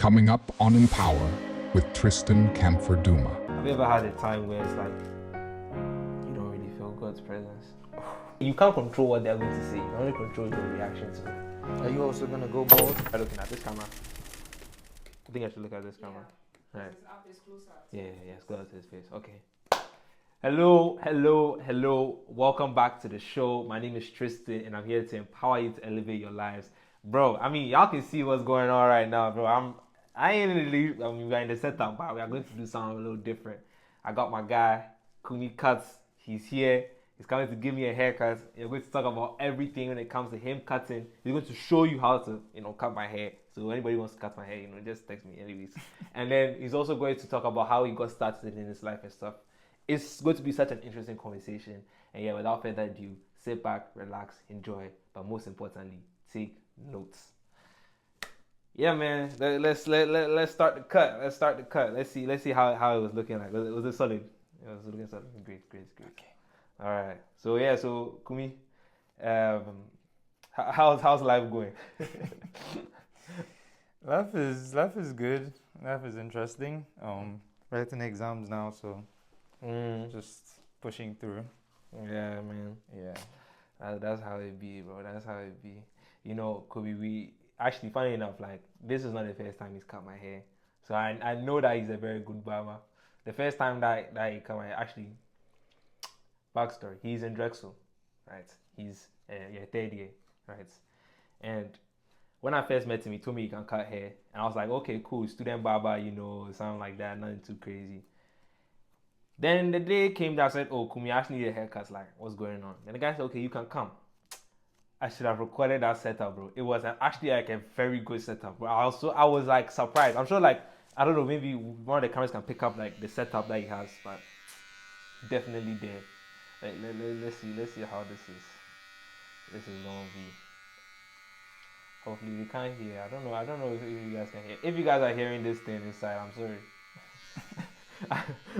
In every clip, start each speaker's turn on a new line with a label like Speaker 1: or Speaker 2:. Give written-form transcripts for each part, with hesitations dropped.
Speaker 1: Coming up on Empower with Tristan Canfor-Dumas.
Speaker 2: Have you ever had a time where it's like you don't really feel God's presence? You can't control what they're going to say. You can only control your reaction to it. Are you also gonna go bold? I'm looking at this camera. I think I should look at this camera. Yeah. Right. It's closer. Yeah, it's closer to his face. Okay. Hello. Welcome back to the show. My name is Tristan, and I'm here to empower you to elevate your lives, bro. I mean, y'all can see what's going on right now, bro. We're in the setup, but we are going to do something a little different. I got my guy, Kumi Cuts. He's here. He's coming to give me a haircut. We're going to talk about everything when it comes to him cutting. He's going to show you how to, cut my hair. So anybody wants to cut my hair, just text me anyways. And then he's also going to talk about how he got started in his life and stuff. It's going to be such an interesting conversation. And yeah, without further ado, sit back, relax, enjoy, but most importantly, take notes. Yeah, man. Let's start the cut. Let's see how it was looking like. Was it solid? It was looking solid. Great. Okay. All right. So Kumi, how's life going?
Speaker 3: Life is good. Life is interesting. Writing exams now, so just pushing through.
Speaker 2: Yeah, man.
Speaker 3: Yeah.
Speaker 2: That's how it be, bro. That's how it be. Kobe, we actually, funny enough, like, this is not the first time he's cut my hair. So I know that he's a very good barber. The first time that he cut my hair, actually, backstory, he's in Drexel, right? He's third year, right? And when I first met him, he told me he can cut hair. And I was like, okay, cool, student barber, something like that, nothing too crazy. Then the day came that I said, oh, Kumi, I actually need a haircut. Like, what's going on? And the guy said, okay, you can come. I should have recorded that setup, bro. It was actually like a very good setup. But I was like surprised. I'm sure, like, I don't know, maybe one of the cameras can pick up like the setup that he has, but definitely there. Like, let's see how this is gonna be. Hopefully we can't hear. I don't know if you guys can hear. If you guys are hearing this thing inside, I'm sorry.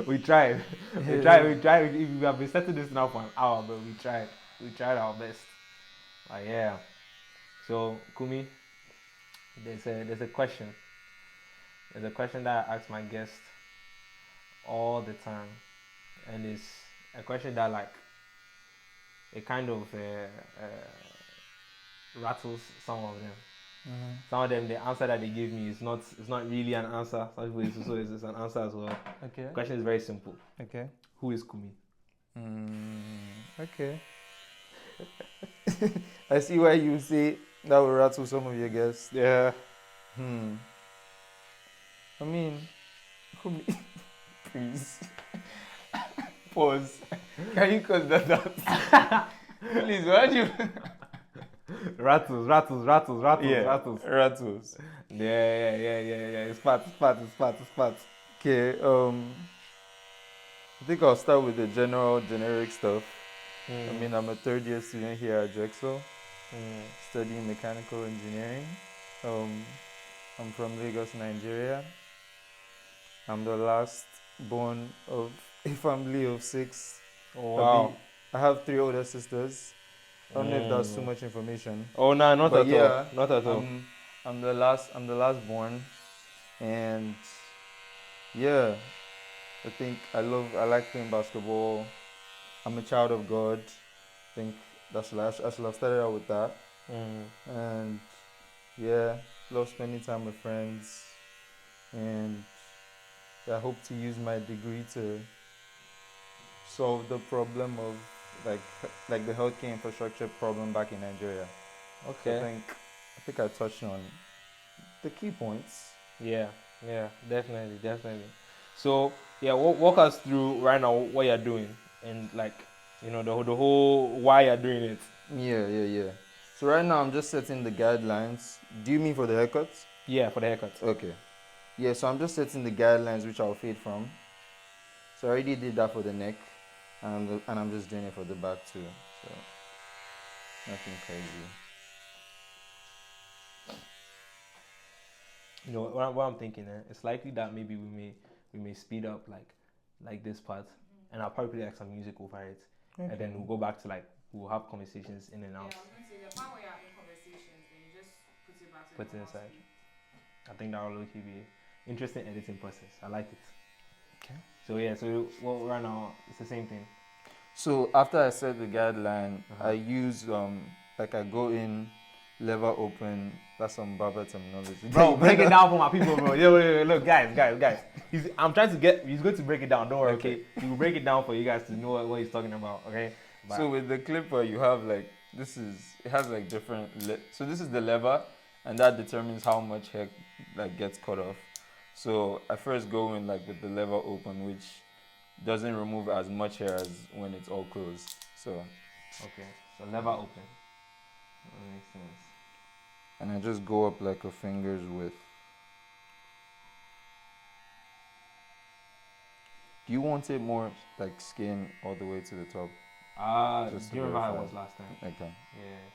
Speaker 2: We tried. We have been setting this now for an hour, but we tried our best. Yeah. So Kumi, there's a question. There's a question that I ask my guests all the time, and it's a question that, like, it kind of rattles some of them. Mm-hmm. Some of them, the answer that they give me is not really an answer. Some people it's an answer as well.
Speaker 3: Okay.
Speaker 2: The question is very simple.
Speaker 3: Okay.
Speaker 2: Who is Kumi?
Speaker 3: Okay. I see why you say that will rattle some of your guests.
Speaker 2: Yeah.
Speaker 3: I mean, Kumi, please. Pause. Can you cut that out? Please, why do you...
Speaker 2: Rattles.
Speaker 3: Yeah, rattles.
Speaker 2: Yeah. It's part.
Speaker 3: Okay, I think I'll start with the generic stuff. I mean, I'm a third year student here at Drexel, studying mechanical engineering. I'm from Lagos, Nigeria. I'm the last born of a family of 6.
Speaker 2: Oh, wow.
Speaker 3: I have 3 older sisters. I don't know if that's too much information.
Speaker 2: Oh no, not at all. Not at all.
Speaker 3: I'm the last born, and yeah, I think I like playing basketball. I'm a child of God. I think I should have started out with that. And yeah, love spending time with friends, and I hope to use my degree to solve the problem of like the healthcare infrastructure problem back in Nigeria.
Speaker 2: Okay.
Speaker 3: So I think I touched on the key points.
Speaker 2: Yeah, definitely. So yeah, walk us through right now what you're doing and, like, the whole why you're doing it.
Speaker 3: Yeah. So right now I'm just setting the guidelines. Do you mean for the haircuts?
Speaker 2: Yeah, for the haircuts.
Speaker 3: Okay. Yeah, so I'm just setting the guidelines which I'll fade from. So I already did that for the neck. And I'm just doing it for the back too, so nothing crazy.
Speaker 2: What I'm thinking, it's likely that maybe we may speed up like this part, and I'll probably play like some music over it, okay. And then we'll go back to we'll have conversations in and out.
Speaker 4: Yeah, I was going to say the part where you're in conversations, then you just put it back to
Speaker 2: put it inside. I think that will look be interesting editing process. I like it.
Speaker 3: Okay.
Speaker 2: So yeah, so what right now it's the same thing.
Speaker 3: So after I set the guideline, I use like I go in, lever open. That's some barber terminology.
Speaker 2: Bro, break it down for my people, bro. Yeah, wait, look, guys. I'm trying to get. He's going to break it down. Don't worry, okay? He will break it down for you guys to know what he's talking about, okay? But
Speaker 3: So with the clipper, you have like it has like different. So this is the lever, and that determines how much hair like gets cut off. So I first go in like with the lever open, which doesn't remove as much hair as when it's all closed. So
Speaker 2: okay, so lever open. That makes sense.
Speaker 3: and I just go up like a finger's width. Do you want it more like skin all the way to the top?
Speaker 2: Do you remember how it was last time?
Speaker 3: Okay.
Speaker 2: Yeah.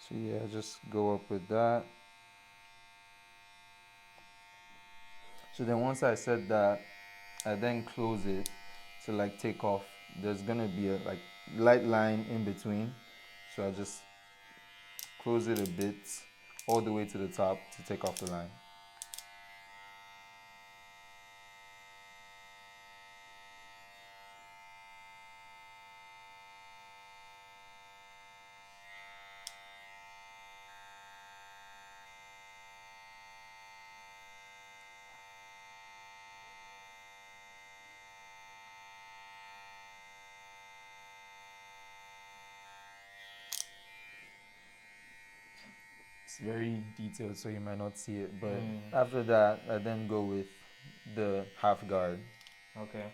Speaker 3: So yeah, just go up with that. So then once I set that, I then close it to like take off. There's gonna be a like light line in between. So I just close it a bit all the way to the top to take off the line. It's very detailed, so you might not see it. But after that, I then go with the half guard.
Speaker 2: Okay.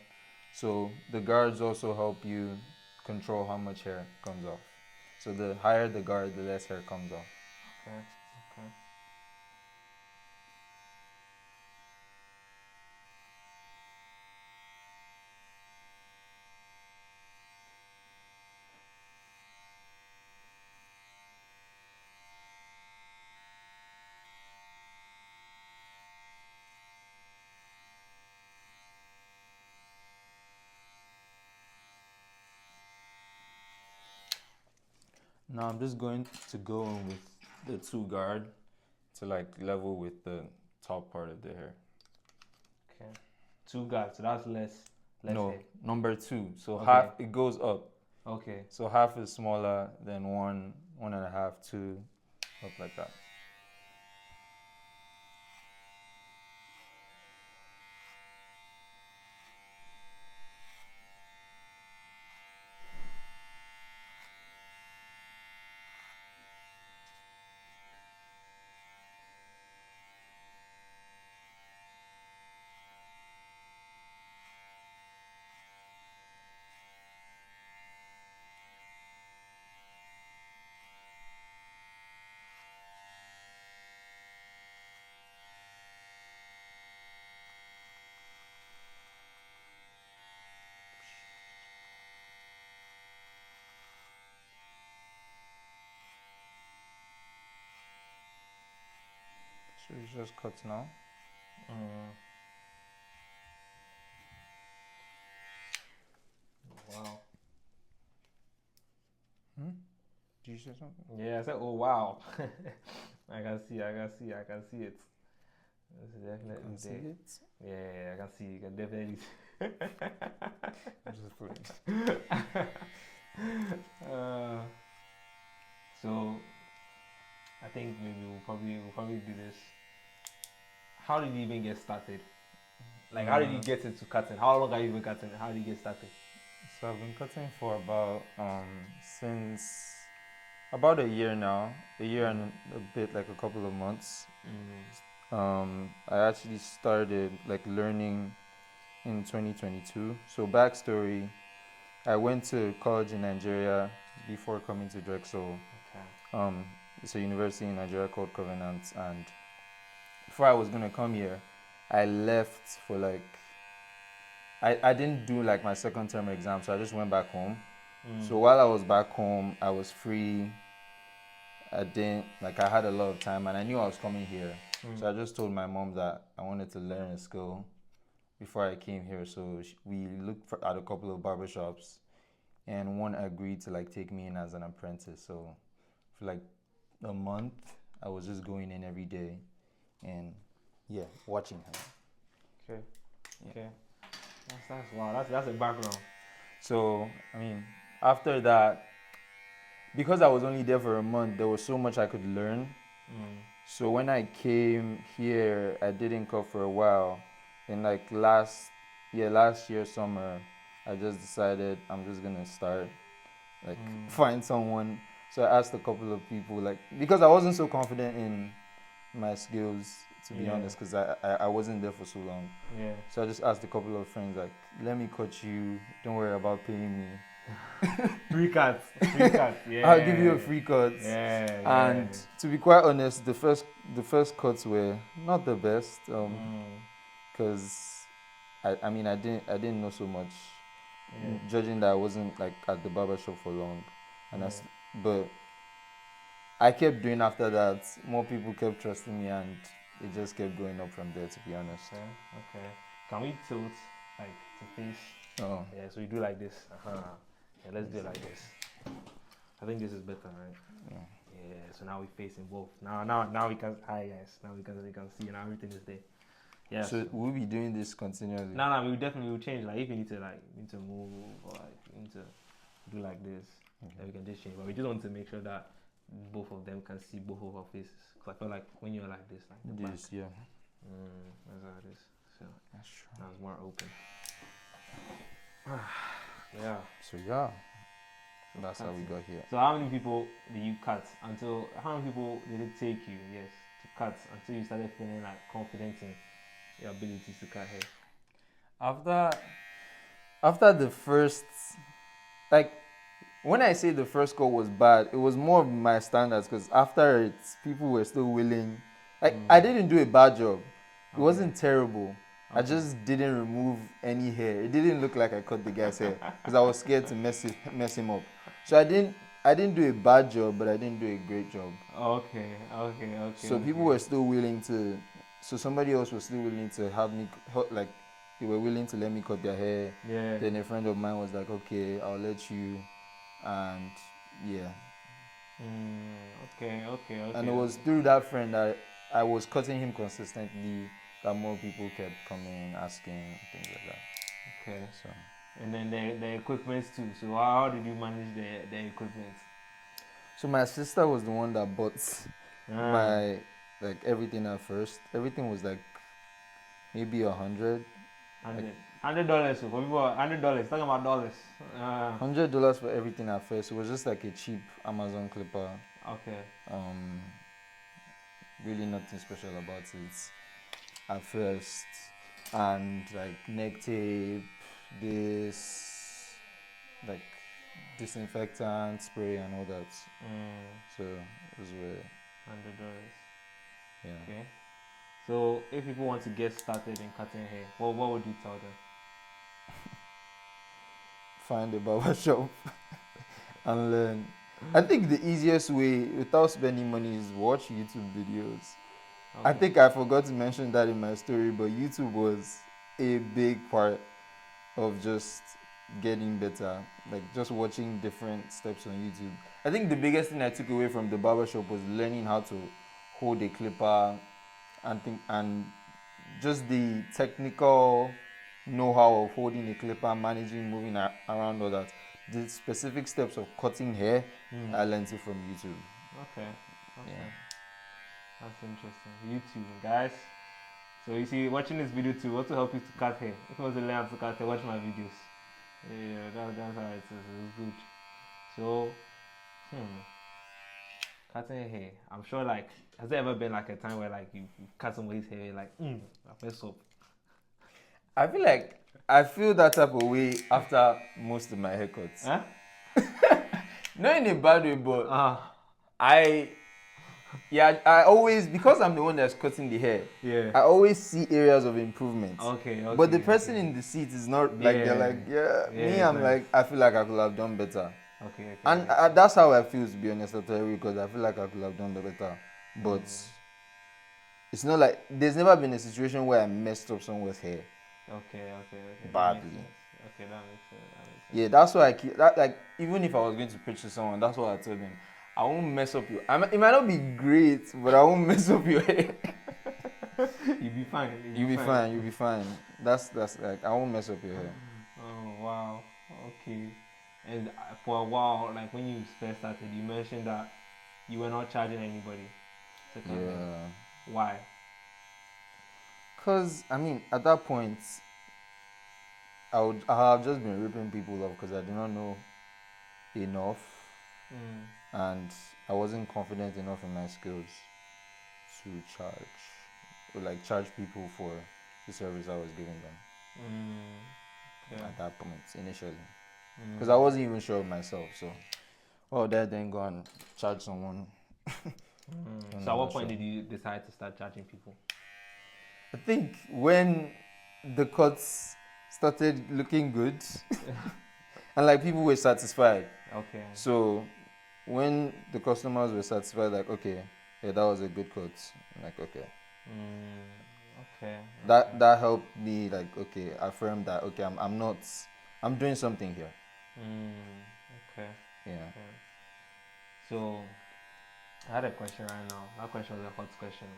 Speaker 3: So the guards also help you control how much hair comes off. So the higher the guard, the less hair comes off.
Speaker 2: Okay. Okay.
Speaker 3: Now I'm just going to go in with the two guard to like level with the top part of the hair.
Speaker 2: Okay. Two guards, so that's less
Speaker 3: No,
Speaker 2: hair.
Speaker 3: number two. So
Speaker 2: Okay.
Speaker 3: half it goes up.
Speaker 2: Okay.
Speaker 3: So half is smaller than 1.5, 2, up like that. So it's just cut now.
Speaker 2: Wow.
Speaker 3: Did you say something?
Speaker 2: Yeah, I said, oh wow. I can see it. This is definitely
Speaker 3: Can see
Speaker 2: there.
Speaker 3: it?
Speaker 2: Yeah, I can see. You can definitely see.
Speaker 3: I'm just playing.
Speaker 2: So I think maybe we'll probably do this. How did you even get started? Like, how did you get into cutting? How long are you been cutting? How did you get started?
Speaker 3: So I've been cutting for about since about a year now, a year and a bit, like a couple of months. I actually started like learning in 2022. So backstory, I went to college in Nigeria before coming to Drexel.
Speaker 2: Okay.
Speaker 3: It's a university in Nigeria called Covenant, and before I was gonna come here, I left for like I didn't do like my second term exam, so I just went back home. So while I was back home, I was free. I had a lot of time, and I knew I was coming here. So I just told my mom that I wanted to learn a skill before I came here. So we looked at a couple of barbershops and one agreed to like take me in as an apprentice. So for like a month, I was just going in every day, and yeah, watching her.
Speaker 2: Okay. Okay. That's wow. That's a background.
Speaker 3: So I mean, after that, because I was only there for a month, there was so much I could learn. So when I came here, I didn't cut for a while. And like last year summer, I just decided I'm just gonna start, like find someone. So I asked a couple of people, like because I wasn't so confident in my skills, to be honest, because I wasn't there for so long.
Speaker 2: Yeah.
Speaker 3: So I just asked a couple of friends, like, let me cut you. Don't worry about paying me.
Speaker 2: Free cuts. Free cuts. Yeah.
Speaker 3: I'll give you a free cut.
Speaker 2: Yeah.
Speaker 3: And to be quite honest, the first cuts were not the best. Because I mean I didn't know so much. Judging that I wasn't like at the barber shop for long, and but I kept doing after that. More people kept trusting me, and it just kept going up from there. To be honest.
Speaker 2: Okay. Can we tilt like to face?
Speaker 3: Oh.
Speaker 2: Yeah. So we do like this. Yeah. Let's do it like this. I think this is better, right? Yeah. So now we're facing both. Now we can. Hi guys. Now we can see. Now everything is there. Yeah.
Speaker 3: So we'll be doing this continually.
Speaker 2: No, we definitely will change. Like if you need to move or like you need to do like this, then we can just change. But we just want to make sure that both of them can see both of our faces. Cause I feel like when you're like this, like the
Speaker 3: this,
Speaker 2: back,
Speaker 3: yeah.
Speaker 2: that's how it is. So
Speaker 3: That's true.
Speaker 2: now it's more open. Yeah.
Speaker 3: So yeah, that's how we got here.
Speaker 2: So how many people did you cut until? How many people did it take you? Yes, to cut until you started feeling like confident in your abilities to cut hair.
Speaker 3: After the first, like, when I say the first call was bad, it was more of my standards, because after it, people were still willing. Like, I didn't do a bad job. It wasn't terrible. I just didn't remove any hair. It didn't look like I cut the guy's hair because I was scared to mess him up. So I didn't do a bad job, but I didn't do a great job.
Speaker 2: Okay.
Speaker 3: So people were still willing to. So somebody else was still willing to have me, like, they were willing to let me cut their hair.
Speaker 2: Yeah.
Speaker 3: Then a friend of mine was like, okay, I'll let you. And yeah.
Speaker 2: Okay.
Speaker 3: And it was through that friend that I was cutting him consistently that more people kept coming, asking, things like that.
Speaker 2: Okay.
Speaker 3: So.
Speaker 2: And then the equipment too. So how did you manage the equipment?
Speaker 3: So my sister was the one that bought my, like, everything at first. Everything was like maybe $100.
Speaker 2: $100 for people. $100. Talking about dollars.
Speaker 3: $100 for everything at first. It was just like a cheap Amazon clipper.
Speaker 2: Okay.
Speaker 3: Really nothing special about it at first. And like neck tape, this, like disinfectant spray and all that. So those were
Speaker 2: $100.
Speaker 3: Yeah.
Speaker 2: Okay. So if people want to get started in cutting hair, what would you tell them?
Speaker 3: Find a barber shop and learn. I think the easiest way without spending money is watch YouTube videos. I think I forgot to mention that in my story, but YouTube was a big part of just getting better, like just watching different steps on YouTube. I think the biggest thing I took away from the barbershop was learning how to hold a clipper and just the technical know-how of holding a clipper, managing, moving around, all that. The specific steps of cutting hair, I learned it from YouTube.
Speaker 2: Okay.
Speaker 3: Yeah.
Speaker 2: That's interesting. YouTube, guys. So you see, watching this video too also help you to cut hair. If you want to learn how to cut hair, watch my videos. Yeah, that's how it is. It's good. So, cutting hair. I'm sure, like, has there ever been like a time where like you cut somebody's hair, like, I messed up?
Speaker 3: I feel that type of way after most of my haircuts.
Speaker 2: Huh?
Speaker 3: Not in a bad way, but I always, because I'm the one that's cutting the hair, I always see areas of improvement.
Speaker 2: Okay.
Speaker 3: But the person in the seat is not like, they're like, me, I'm like, I feel like I could have done better.
Speaker 2: Okay.
Speaker 3: And that's how I feel, to be honest, because I feel like I could have done better. But it's not like, there's never been a situation where I messed up someone's hair.
Speaker 2: Okay.
Speaker 3: Badly.
Speaker 2: Okay, that makes sense. That makes sense.
Speaker 3: Yeah, that's why I keep that. Like, even if I was going to pitch to someone, that's what I told them. I won't mess up your. It might not be great, but I won't mess up your hair.
Speaker 2: You'll be fine.
Speaker 3: You'll be fine. You'll be fine. That's like I won't mess up your hair.
Speaker 2: Oh wow. Okay. And for a while, like when you first started, you mentioned that you were not charging anybody to come in.
Speaker 3: Yeah.
Speaker 2: Why?
Speaker 3: Cause I mean, at that point, I have just been ripping people off because I did not know enough, and I wasn't confident enough in my skills to charge people for the service I was giving them at that point initially, because I wasn't even sure of myself. So, then go and charge someone.
Speaker 2: So at what point did you decide to start charging people?
Speaker 3: I think when the cuts started looking good and like people were satisfied.
Speaker 2: Okay.
Speaker 3: So when the customers were satisfied, like, okay, yeah, that was a good cut. I'm like, okay.
Speaker 2: Okay.
Speaker 3: That helped me, like, okay, affirm that, okay, I'm doing something here.
Speaker 2: Okay.
Speaker 3: Yeah.
Speaker 2: Okay. So I had a question right now. That question was a hot question.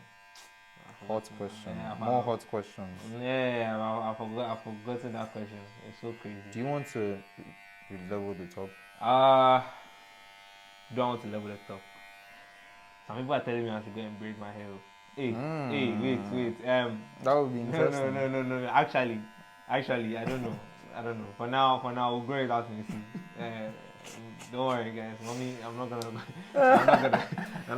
Speaker 3: Hot question.
Speaker 2: Yeah,
Speaker 3: More hot questions.
Speaker 2: Yeah, I've forgotten that question. It's so crazy.
Speaker 3: Do you want to level the top?
Speaker 2: Do I want to level it up? Some people are telling me I should go and braid my hair. Hey, wait.
Speaker 3: That would be interesting.
Speaker 2: No. Actually, I don't know. For now, we'll grow it out and see. Don't worry, guys. Mommy, I'm not gonna.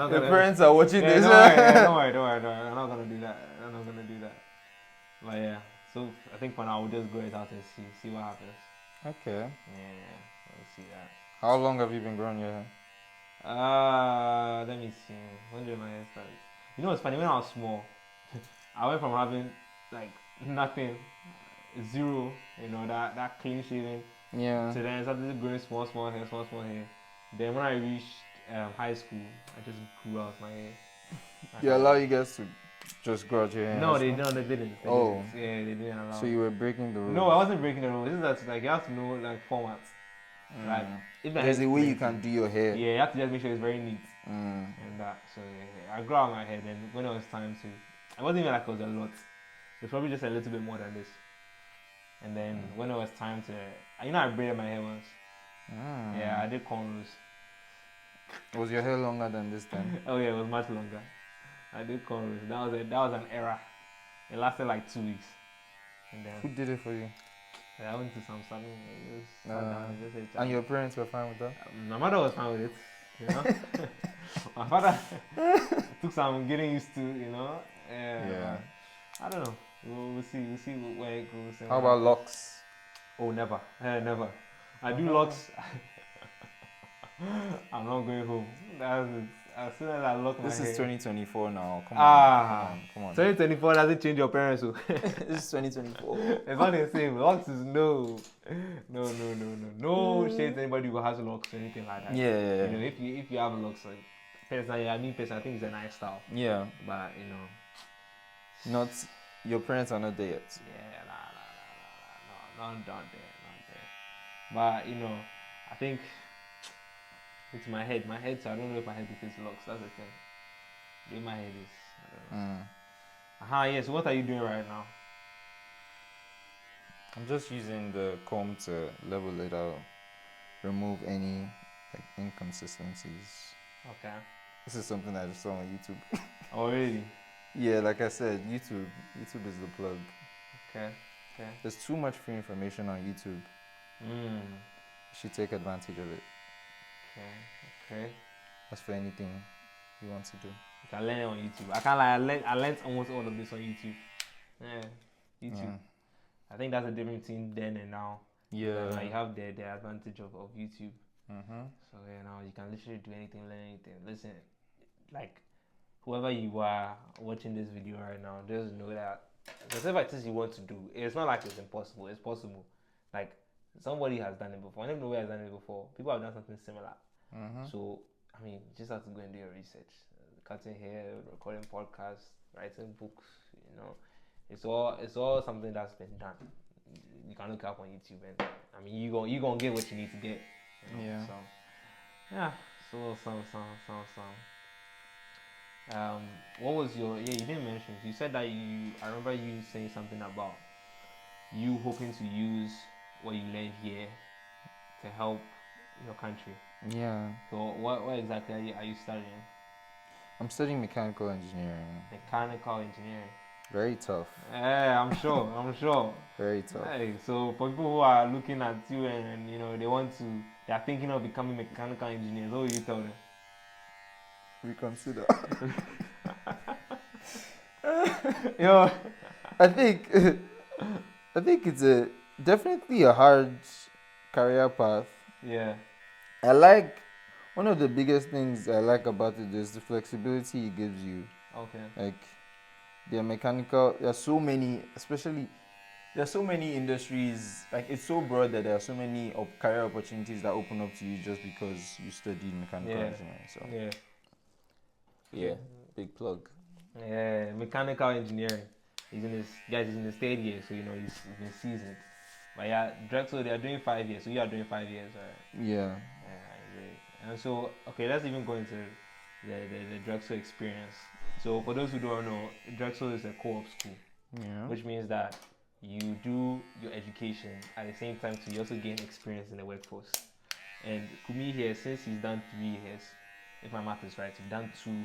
Speaker 3: The parents are watching this.
Speaker 2: Don't worry. I'm not gonna do that. But yeah, so I think for now we'll just grow it out and see what happens.
Speaker 3: Okay.
Speaker 2: Yeah, we'll see that.
Speaker 3: How long have you been growing your hair?
Speaker 2: Let me see. When did my hair start? You know what's funny? When I was small, I went from having like nothing, zero, that clean shaving.
Speaker 3: Yeah.
Speaker 2: So then I started growing small hair. Then when I reached high school, I just grew out my hair.
Speaker 3: You allow you guys to just grow out your hair?
Speaker 2: No, they didn't. They
Speaker 3: didn't.
Speaker 2: Yeah, they didn't allow.
Speaker 3: So you were breaking the rules?
Speaker 2: No, I wasn't breaking the rules. This is that, like, you have to know, like, formats. Like, if
Speaker 3: there's a way you can do your hair.
Speaker 2: Yeah, you have to just make sure it's very neat.
Speaker 3: And
Speaker 2: that. So yeah, I grew out my hair. Then when it was time to, it wasn't even like it was a lot. It was probably just a little bit more than this. And then when it was time to, I braided my hair once. Yeah, I did cornrows.
Speaker 3: Was your hair longer than this then?
Speaker 2: Oh yeah, it was much longer. I did cornrows. That was an era. It lasted like 2 weeks. And then
Speaker 3: who did it for you?
Speaker 2: I went to some salon.
Speaker 3: And your parents were fine with that?
Speaker 2: My mother was fine with it. My father took some getting used to.
Speaker 3: Yeah.
Speaker 2: I don't know. We'll see. We'll see where it goes.
Speaker 3: How about locks?
Speaker 2: Oh, never. Never. I do locks. I'm not going home. That's it. As soon as I lock my hair.
Speaker 3: This is 2024 now. Come on.
Speaker 2: 2024 doesn't change your parents.
Speaker 3: This is 2024.
Speaker 2: It's not the same. Locks is no. No shade to anybody who has locks or anything like that.
Speaker 3: Yeah.
Speaker 2: If you have locks, like, personally, I think it's a nice style.
Speaker 3: Yeah.
Speaker 2: But
Speaker 3: not your parents are not there yet.
Speaker 2: Yeah, not there. But I think it's my head. So I don't know if my head fits locks. That's the thing. Where my head is, I don't know. Yes. So what are you doing right now?
Speaker 3: I'm just using the comb to level it out, remove any inconsistencies.
Speaker 2: Okay.
Speaker 3: This is something I just saw on YouTube.
Speaker 2: Oh really?
Speaker 3: Yeah, like I said, YouTube is the plug.
Speaker 2: Okay.
Speaker 3: There's too much free information on YouTube. You should take advantage of it.
Speaker 2: Okay.
Speaker 3: As for anything you want to do.
Speaker 2: You can learn it on YouTube. I can't lie, I learned almost all of this on YouTube. Yeah. YouTube. Yeah. I think that's the difference between then and now.
Speaker 3: Yeah.
Speaker 2: Now you have the advantage of YouTube. So now you can literally do anything, learn anything. Listen, like, whoever you are watching this video right now, just know that whatever it is you want to do, it's not like it's impossible. It's possible. Like, somebody has done it before. I never know who has done it before. People have done something similar. So, I mean, you just have to go and do your research. Cutting hair, recording podcasts, writing books, It's all something that's been done. you can look up on YouTube, and I mean you gonna get what you need to get. You know?
Speaker 3: Yeah.
Speaker 2: So yeah. So what was your? Yeah, you didn't mention. You said that you. I remember you saying something about you hoping to use what you learned here to help your country.
Speaker 3: Yeah.
Speaker 2: So what exactly are you studying?
Speaker 3: I'm studying mechanical engineering.
Speaker 2: Mechanical engineering.
Speaker 3: Very tough.
Speaker 2: Yeah, I'm sure. I'm sure.
Speaker 3: Very tough.
Speaker 2: Hey, so for people who are looking at you and they are thinking of becoming mechanical engineers, what will you tell them?
Speaker 3: Reconsider.
Speaker 2: Yo,
Speaker 3: I think it's definitely a hard career path.
Speaker 2: yeah,
Speaker 3: I like one of the biggest things I like about it is the flexibility it gives you.
Speaker 2: okay,
Speaker 3: Like the mechanical, there are so many, especially there are so many industries. Like it's so broad that there are so many career opportunities that open up to you just because you studied mechanical
Speaker 2: Yeah.
Speaker 3: engineering. So
Speaker 2: yeah,
Speaker 3: big plug.
Speaker 2: yeah, mechanical engineering. He's in his third year, so he's been seasoned. But yeah, Drexel, they are doing 5 years, so you are doing 5 years, right?
Speaker 3: Yeah.
Speaker 2: Yeah, great. And so, okay, let's even go into the Drexel experience. So, for those who don't know, Drexel is a co-op school,
Speaker 3: Yeah.
Speaker 2: which means that you do your education at the same time, so you also gain experience in the workforce. And Kumi here, since he's done 3 years, if my math is right, you've done 2,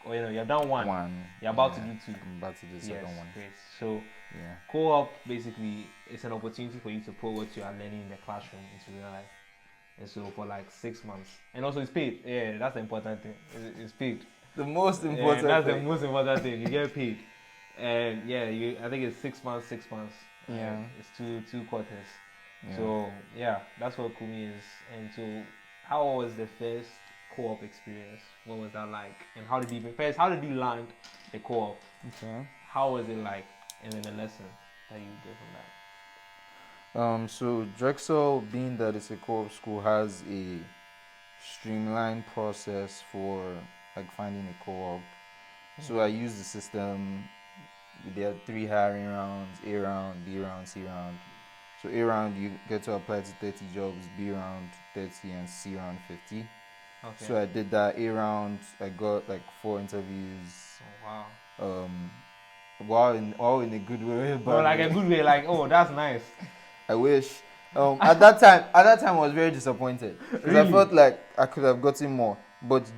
Speaker 2: or you've done 1. You're about to do 2.
Speaker 3: I'm about to do the second one.
Speaker 2: Great. So,
Speaker 3: Yeah.
Speaker 2: co-op basically is an opportunity for you to put what you are learning in the classroom into real life. And so for like 6 months, and also it's paid. Yeah, that's the important thing. It's paid.
Speaker 3: The most important.
Speaker 2: That's the most important thing. You get paid, and yeah, I think it's 6 months. 6 months.
Speaker 3: Yeah.
Speaker 2: It's two quarters.
Speaker 3: Yeah.
Speaker 2: So yeah, that's what Kumi is. And so, how was the first co-op experience? What was that like? And how did you land the co-op?
Speaker 3: Okay.
Speaker 2: How was it like? And then the lesson that you get from that.
Speaker 3: So Drexel, being that it's a co-op school, has a streamlined process for like finding a co-op. So I use the system. There are 3 hiring rounds: A round, B round, C round. So A round you get to apply to 30 jobs, B round 30, and C round 50.
Speaker 2: Okay.
Speaker 3: So I did that. A round I got like 4 interviews.
Speaker 2: Oh, wow.
Speaker 3: All in a good way.
Speaker 2: But like a good way, like, oh, that's nice.
Speaker 3: I wish. At that time, I was very disappointed because
Speaker 2: Really?
Speaker 3: I felt like I could have gotten more. But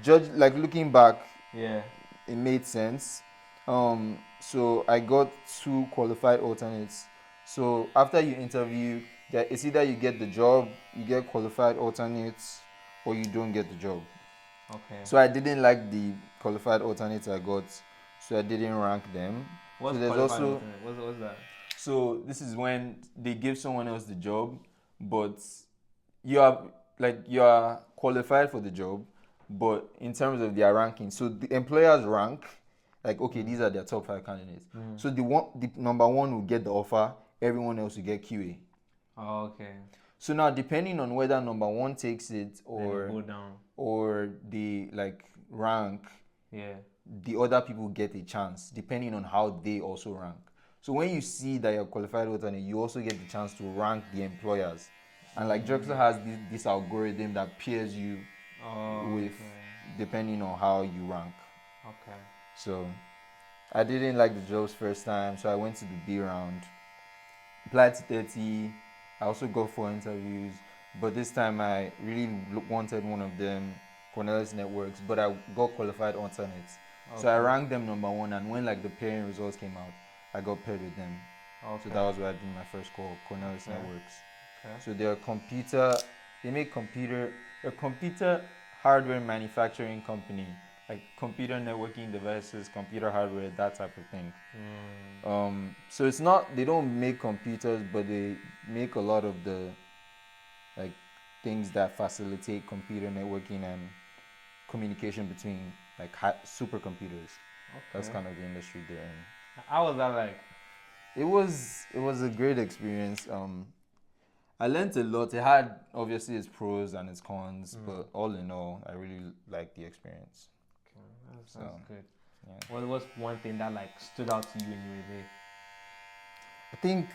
Speaker 3: looking back,
Speaker 2: Yeah.
Speaker 3: it made sense. So I got 2 qualified alternates. So after you interview, it's either you get the job, you get qualified alternates, or you don't get the job.
Speaker 2: Okay.
Speaker 3: So I didn't like the qualified alternates I got, so I didn't rank them.
Speaker 2: What's
Speaker 3: so there's
Speaker 2: qualified
Speaker 3: also
Speaker 2: alternate? What's that?
Speaker 3: So this is when they give someone else the job, but you are qualified for the job, but in terms of their ranking, so the employers rank like, okay, these are their top 5 candidates. So the number 1 will get the offer, everyone else will get QA.
Speaker 2: Oh, okay.
Speaker 3: So now depending on whether number 1 takes it
Speaker 2: Then you go down.
Speaker 3: or the rank,
Speaker 2: Yeah.
Speaker 3: the other people get a chance depending on how they also rank. So when you see that you're qualified alternate, you also get the chance to rank the employers. And like Drexel has this algorithm that pairs you with depending on how you rank.
Speaker 2: Okay.
Speaker 3: So I didn't like the jobs first time, so I went to the B round. Applied to 30. I also got 4 interviews, but this time I really wanted one of them, Cornelius Networks, but I got qualified alternates. Okay. So I ranked them number 1, and when the pairing results came out, I got paired with them. Okay. So that was where I did my first call, Cornelius Networks. Okay. So they make a computer hardware manufacturing company, like computer networking devices, computer hardware, that type of thing. So it's not, they don't make computers, but they make a lot of the things that facilitate computer networking and communication between supercomputers. Okay. That's kind of the industry they're in.
Speaker 2: How was that like?
Speaker 3: It was a great experience. I learned a lot. It had obviously its pros and its cons, but all in all, I really liked the experience.
Speaker 2: Okay, that's good. Yeah. What was one thing that stood out to you when you were there?
Speaker 3: I think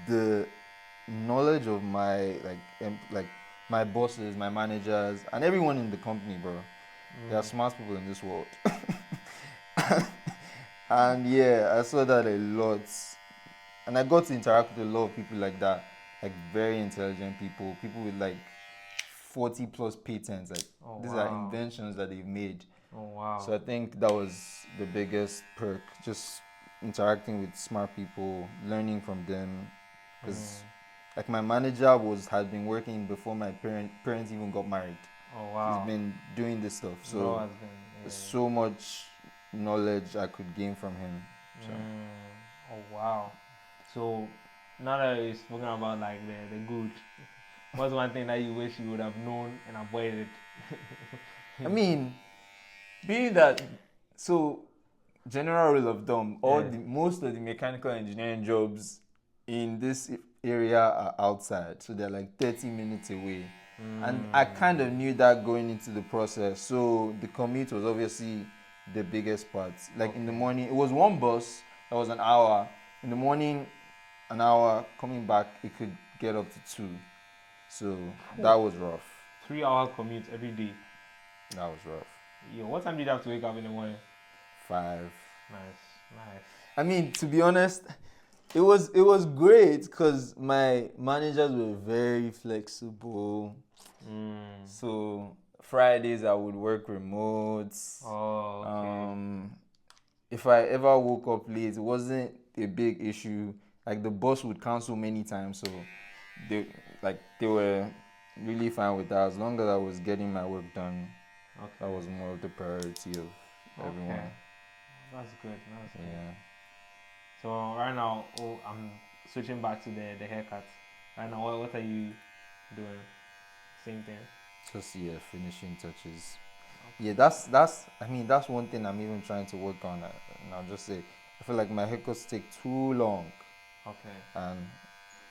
Speaker 3: the knowledge of my like my bosses, my managers, and everyone in the company, bro. There are smart people in this world. And yeah, I saw that a lot. And I got to interact with a lot of people like that, like very intelligent people, people with like 40 plus patents. Like
Speaker 2: Oh,
Speaker 3: these
Speaker 2: wow.
Speaker 3: are inventions that they've made.
Speaker 2: Oh wow.
Speaker 3: So I think that was the biggest perk, just interacting with smart people, learning from them. Because like my manager had been working before my parents even got married.
Speaker 2: Oh wow.
Speaker 3: He's been doing this stuff.
Speaker 2: Bro
Speaker 3: So
Speaker 2: has been, yeah.
Speaker 3: there's so much knowledge I could gain from him. So.
Speaker 2: Oh wow. So now that you're speaking about like the good, what's one thing that you wish you would have known and avoided?
Speaker 3: I mean, being that, so general rule of thumb, most of the mechanical engineering jobs in this area are outside, so they're like 30 minutes away. And I kind of knew that going into the process, so the commute was obviously the biggest part. Like in the morning, it was one bus that was an hour. In the morning, an hour. Coming back, it could get up to 2. So that was rough.
Speaker 2: 3-hour commute every day.
Speaker 3: That was rough.
Speaker 2: Yo, what time did you have to wake up in the morning?
Speaker 3: 5.
Speaker 2: Nice.
Speaker 3: I mean, to be honest, it was great because my managers were very flexible. So Fridays I would work remote.
Speaker 2: Oh, okay.
Speaker 3: If I ever woke up late, it wasn't a big issue. Like the boss would cancel many times, so they were really fine with that. As long as I was getting my work done, that was more of the priority of everyone.
Speaker 2: That's good.
Speaker 3: Yeah.
Speaker 2: So right now, I'm switching back to the haircut. Right now, what are you doing? Same thing.
Speaker 3: Just finishing touches. Yeah, that's one thing I'm even trying to work on. And I'll just say, I feel like my haircuts take too long.
Speaker 2: Okay.
Speaker 3: And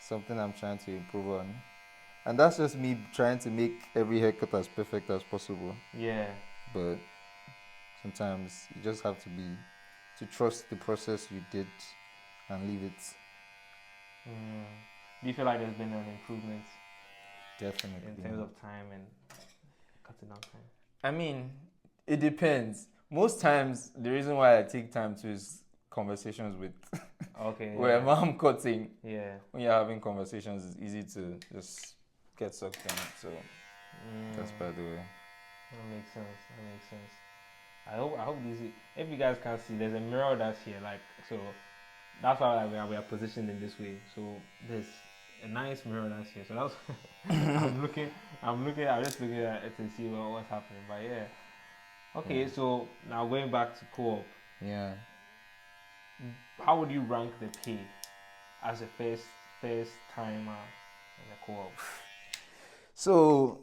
Speaker 3: something I'm trying to improve on. And that's just me trying to make every haircut as perfect as possible.
Speaker 2: Yeah.
Speaker 3: But sometimes you just have to trust the process you did and leave it.
Speaker 2: Do you feel like there's been an improvement?
Speaker 3: Definitely.
Speaker 2: In terms of time and cutting down time?
Speaker 3: I mean, it depends. Most times, the reason why I take time to is conversations with. Wherever I'm cutting.
Speaker 2: Yeah.
Speaker 3: When you're having conversations, it's easy to just get sucked in. So that's by the way.
Speaker 2: That makes sense. I hope if you guys can see, there's a mirror that's here, like, so that's why we are positioned in this way. So there's a nice mirror that's here. So that's I'm just looking at it to see what's happening. But yeah. Okay, so now going back to co-op.
Speaker 3: Yeah.
Speaker 2: How would you rank the pay as a first timer in a co-op?
Speaker 3: So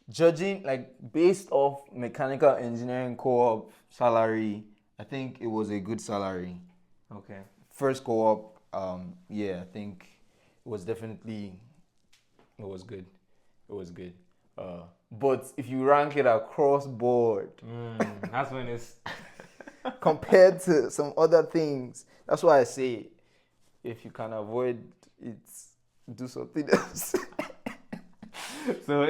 Speaker 3: judging like based off mechanical engineering co-op salary, I think it was a good salary.
Speaker 2: Okay.
Speaker 3: First co-op, I think it was good. It was good. But if you rank it across board,
Speaker 2: that's when it's
Speaker 3: compared to some other things. That's why I say, if you can avoid it, do something else.
Speaker 2: So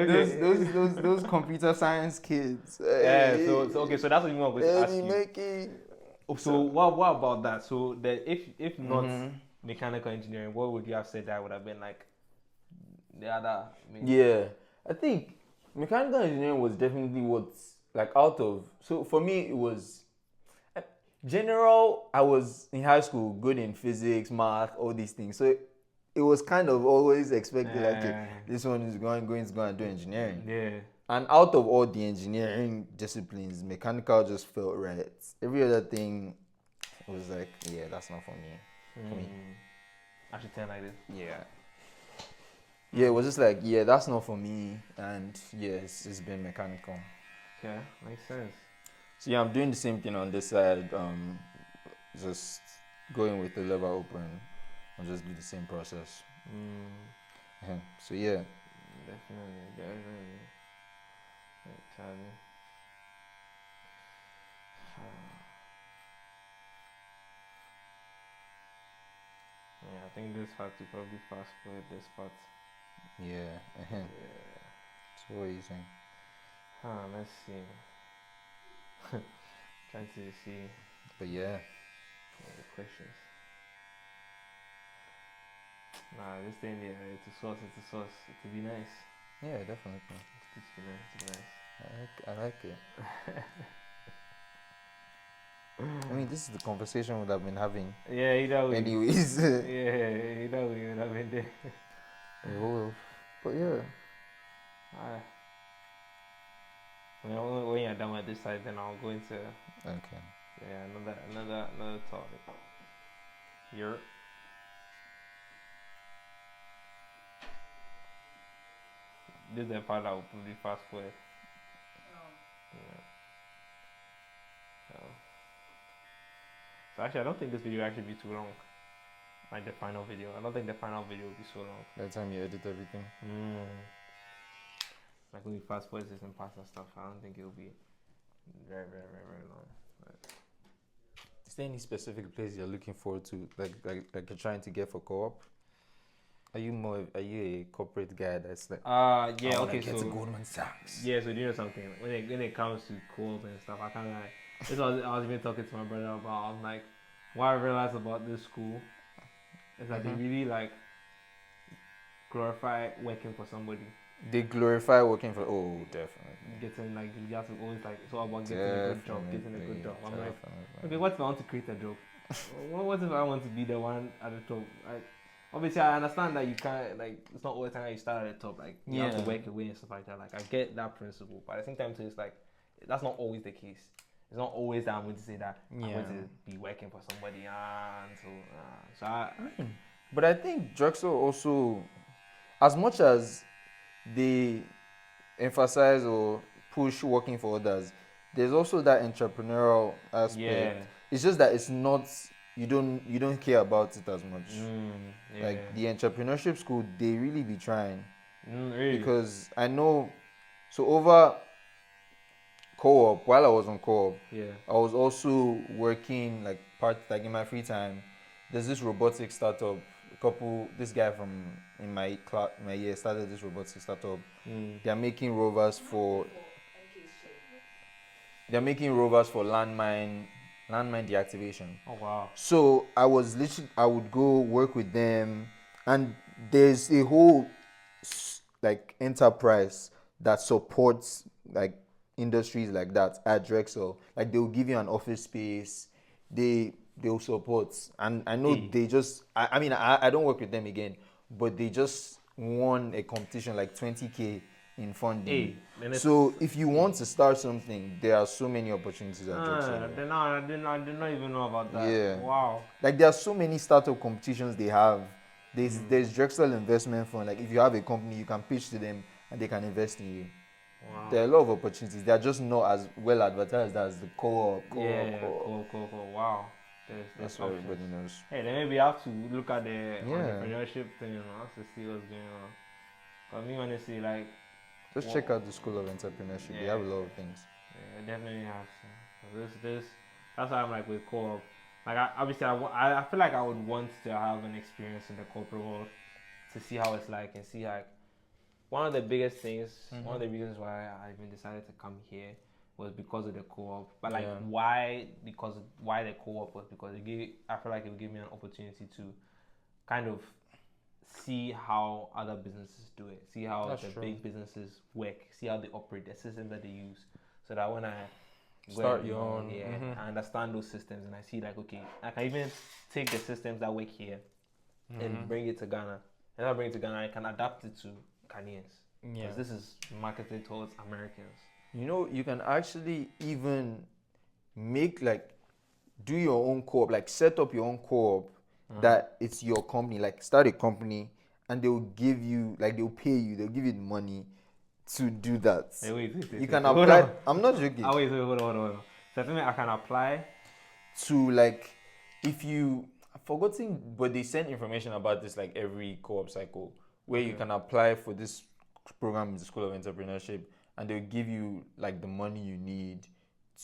Speaker 3: those computer science kids.
Speaker 2: Yeah. So okay. So that's what you want to ask you.
Speaker 3: Making.
Speaker 2: So what about that? So that if not mechanical engineering, what would you have said that would have been like the other?
Speaker 3: Yeah, I think mechanical engineering was definitely what's like out of. So for me, it was general. I was in high school good in physics, math, all these things. So it was kind of always expected like this one is going to do engineering.
Speaker 2: Yeah.
Speaker 3: And out of all the engineering disciplines, mechanical just felt right. Every other thing was like, yeah, that's not for me.
Speaker 2: I should tell like this.
Speaker 3: Yeah. Yeah, it was just like, yeah, that's not for me. And yeah, it's been mechanical.
Speaker 2: Okay, makes sense.
Speaker 3: So yeah, I'm doing the same thing on this side. Just going with the lever open. I'll just do the same process. So yeah.
Speaker 2: Definitely. I think this part to probably fast forward this part.
Speaker 3: Yeah.
Speaker 2: Yeah.
Speaker 3: So what are you saying?
Speaker 2: Let's see. Trying to see
Speaker 3: But yeah.
Speaker 2: the questions. Nah, this thing here, it's a sauce. It to be nice.
Speaker 3: Yeah, definitely.
Speaker 2: It's to be nice. To be nice.
Speaker 3: I like it. I mean, this is the conversation we would have been having.
Speaker 2: Yeah, either way.
Speaker 3: Anyways.
Speaker 2: Yeah, either way, you would have been there.
Speaker 3: Yeah, well, but yeah.
Speaker 2: Alright. When you're done with this side, then I'll go into
Speaker 3: Okay.
Speaker 2: another topic. Europe. This is the part that will probably fast forward. Yeah. So actually, I don't think this video will actually be too long. Like the final video. I don't think the final video will be so long.
Speaker 3: By the time you edit everything.
Speaker 2: Like when we fast forward this and pass and stuff, I don't think it will be very long. But
Speaker 3: Is there any specific place you're looking forward to, like you're trying to get for co-op? Are you a corporate guy that's like?
Speaker 2: Yeah, okay,
Speaker 3: get
Speaker 2: so
Speaker 3: to Goldman Sachs.
Speaker 2: yeah, so do you know something? When it comes to co-op and stuff, I kind of like this. I was even talking to my brother about. I'm like, what I realized about this school is that they really like glorify working for somebody.
Speaker 3: They glorify working for. Oh, definitely.
Speaker 2: Getting like you have to always like it's all about getting a good job, getting a good job. I'm like, okay, what if I want to create a job? What if I want to be the one at the top? Like, obviously, I understand that you can't like it's not all the time that you start at the top. Like you have to work your way and stuff like that. Like I get that principle, but at the same time too, it's like that's not always the case. It's not always that I'm going to say that I'm going to be working for somebody
Speaker 3: But I think Drexel also, as much as they emphasize or push working for others, there's also that entrepreneurial aspect.
Speaker 2: Yeah.
Speaker 3: It's just that it's not you don't care about it as much. Like the entrepreneurship school, they really be trying.
Speaker 2: Really?
Speaker 3: Because I know, so over co-op, while I was on co-op, I was also working like in my free time. There's this robotics startup. This guy from in my year started this robotics startup. They're making rovers for landmine deactivation.
Speaker 2: Oh wow.
Speaker 3: So I would go work with them, and there's a whole like enterprise that supports like industries like that at Drexel. Like they will give you an office space, they'll support, and I know they just I don't work with them again, but they just won a competition like 20K in funding. So if you want to start something, there are so many opportunities at Drexel.
Speaker 2: I did not even know about that.
Speaker 3: Yeah.
Speaker 2: Wow.
Speaker 3: Like there are so many startup competitions they have. There's Drexel Investment Fund. Like if you have a company, you can pitch to them and they can invest in you.
Speaker 2: Wow.
Speaker 3: There are a lot of opportunities. They are just not as well advertised as the co-op.
Speaker 2: Cool. Wow.
Speaker 3: That's what everybody knows.
Speaker 2: Hey, then maybe I have to look at the entrepreneurship thing, to see what's going on. Because me honestly, like,
Speaker 3: just check out the School of Entrepreneurship. They have a lot of things.
Speaker 2: Yeah, definitely have to. That's why I'm like with co-op. Like, I feel like I would want to have an experience in the corporate world to see how it's like and see like one of the biggest things, one of the reasons why I even decided to come here was because of the co-op. But like why the co-op was because I feel like it would give me an opportunity to kind of see how other businesses do it, see how big businesses work, see how they operate, the systems that they use, so that when I
Speaker 3: start your own,
Speaker 2: I understand those systems and I see like, okay, I can even take the systems that work here and bring it to Ghana. And if I bring it to Ghana, I can adapt it to Ghanaians. Because this is marketed towards Americans.
Speaker 3: You know, you can actually even do your own co-op, like set up your own co-op that it's your company, like start a company and they'll give you, like they'll pay you, they'll give you the money to do that.
Speaker 2: Hey, wait,
Speaker 3: you can apply. I'm not joking.
Speaker 2: Wait, hold on. So I can apply
Speaker 3: to like, if you, I've forgotten, but they send information about this like every co-op cycle where you can apply for this program in the School of Entrepreneurship and they'll give you like the money you need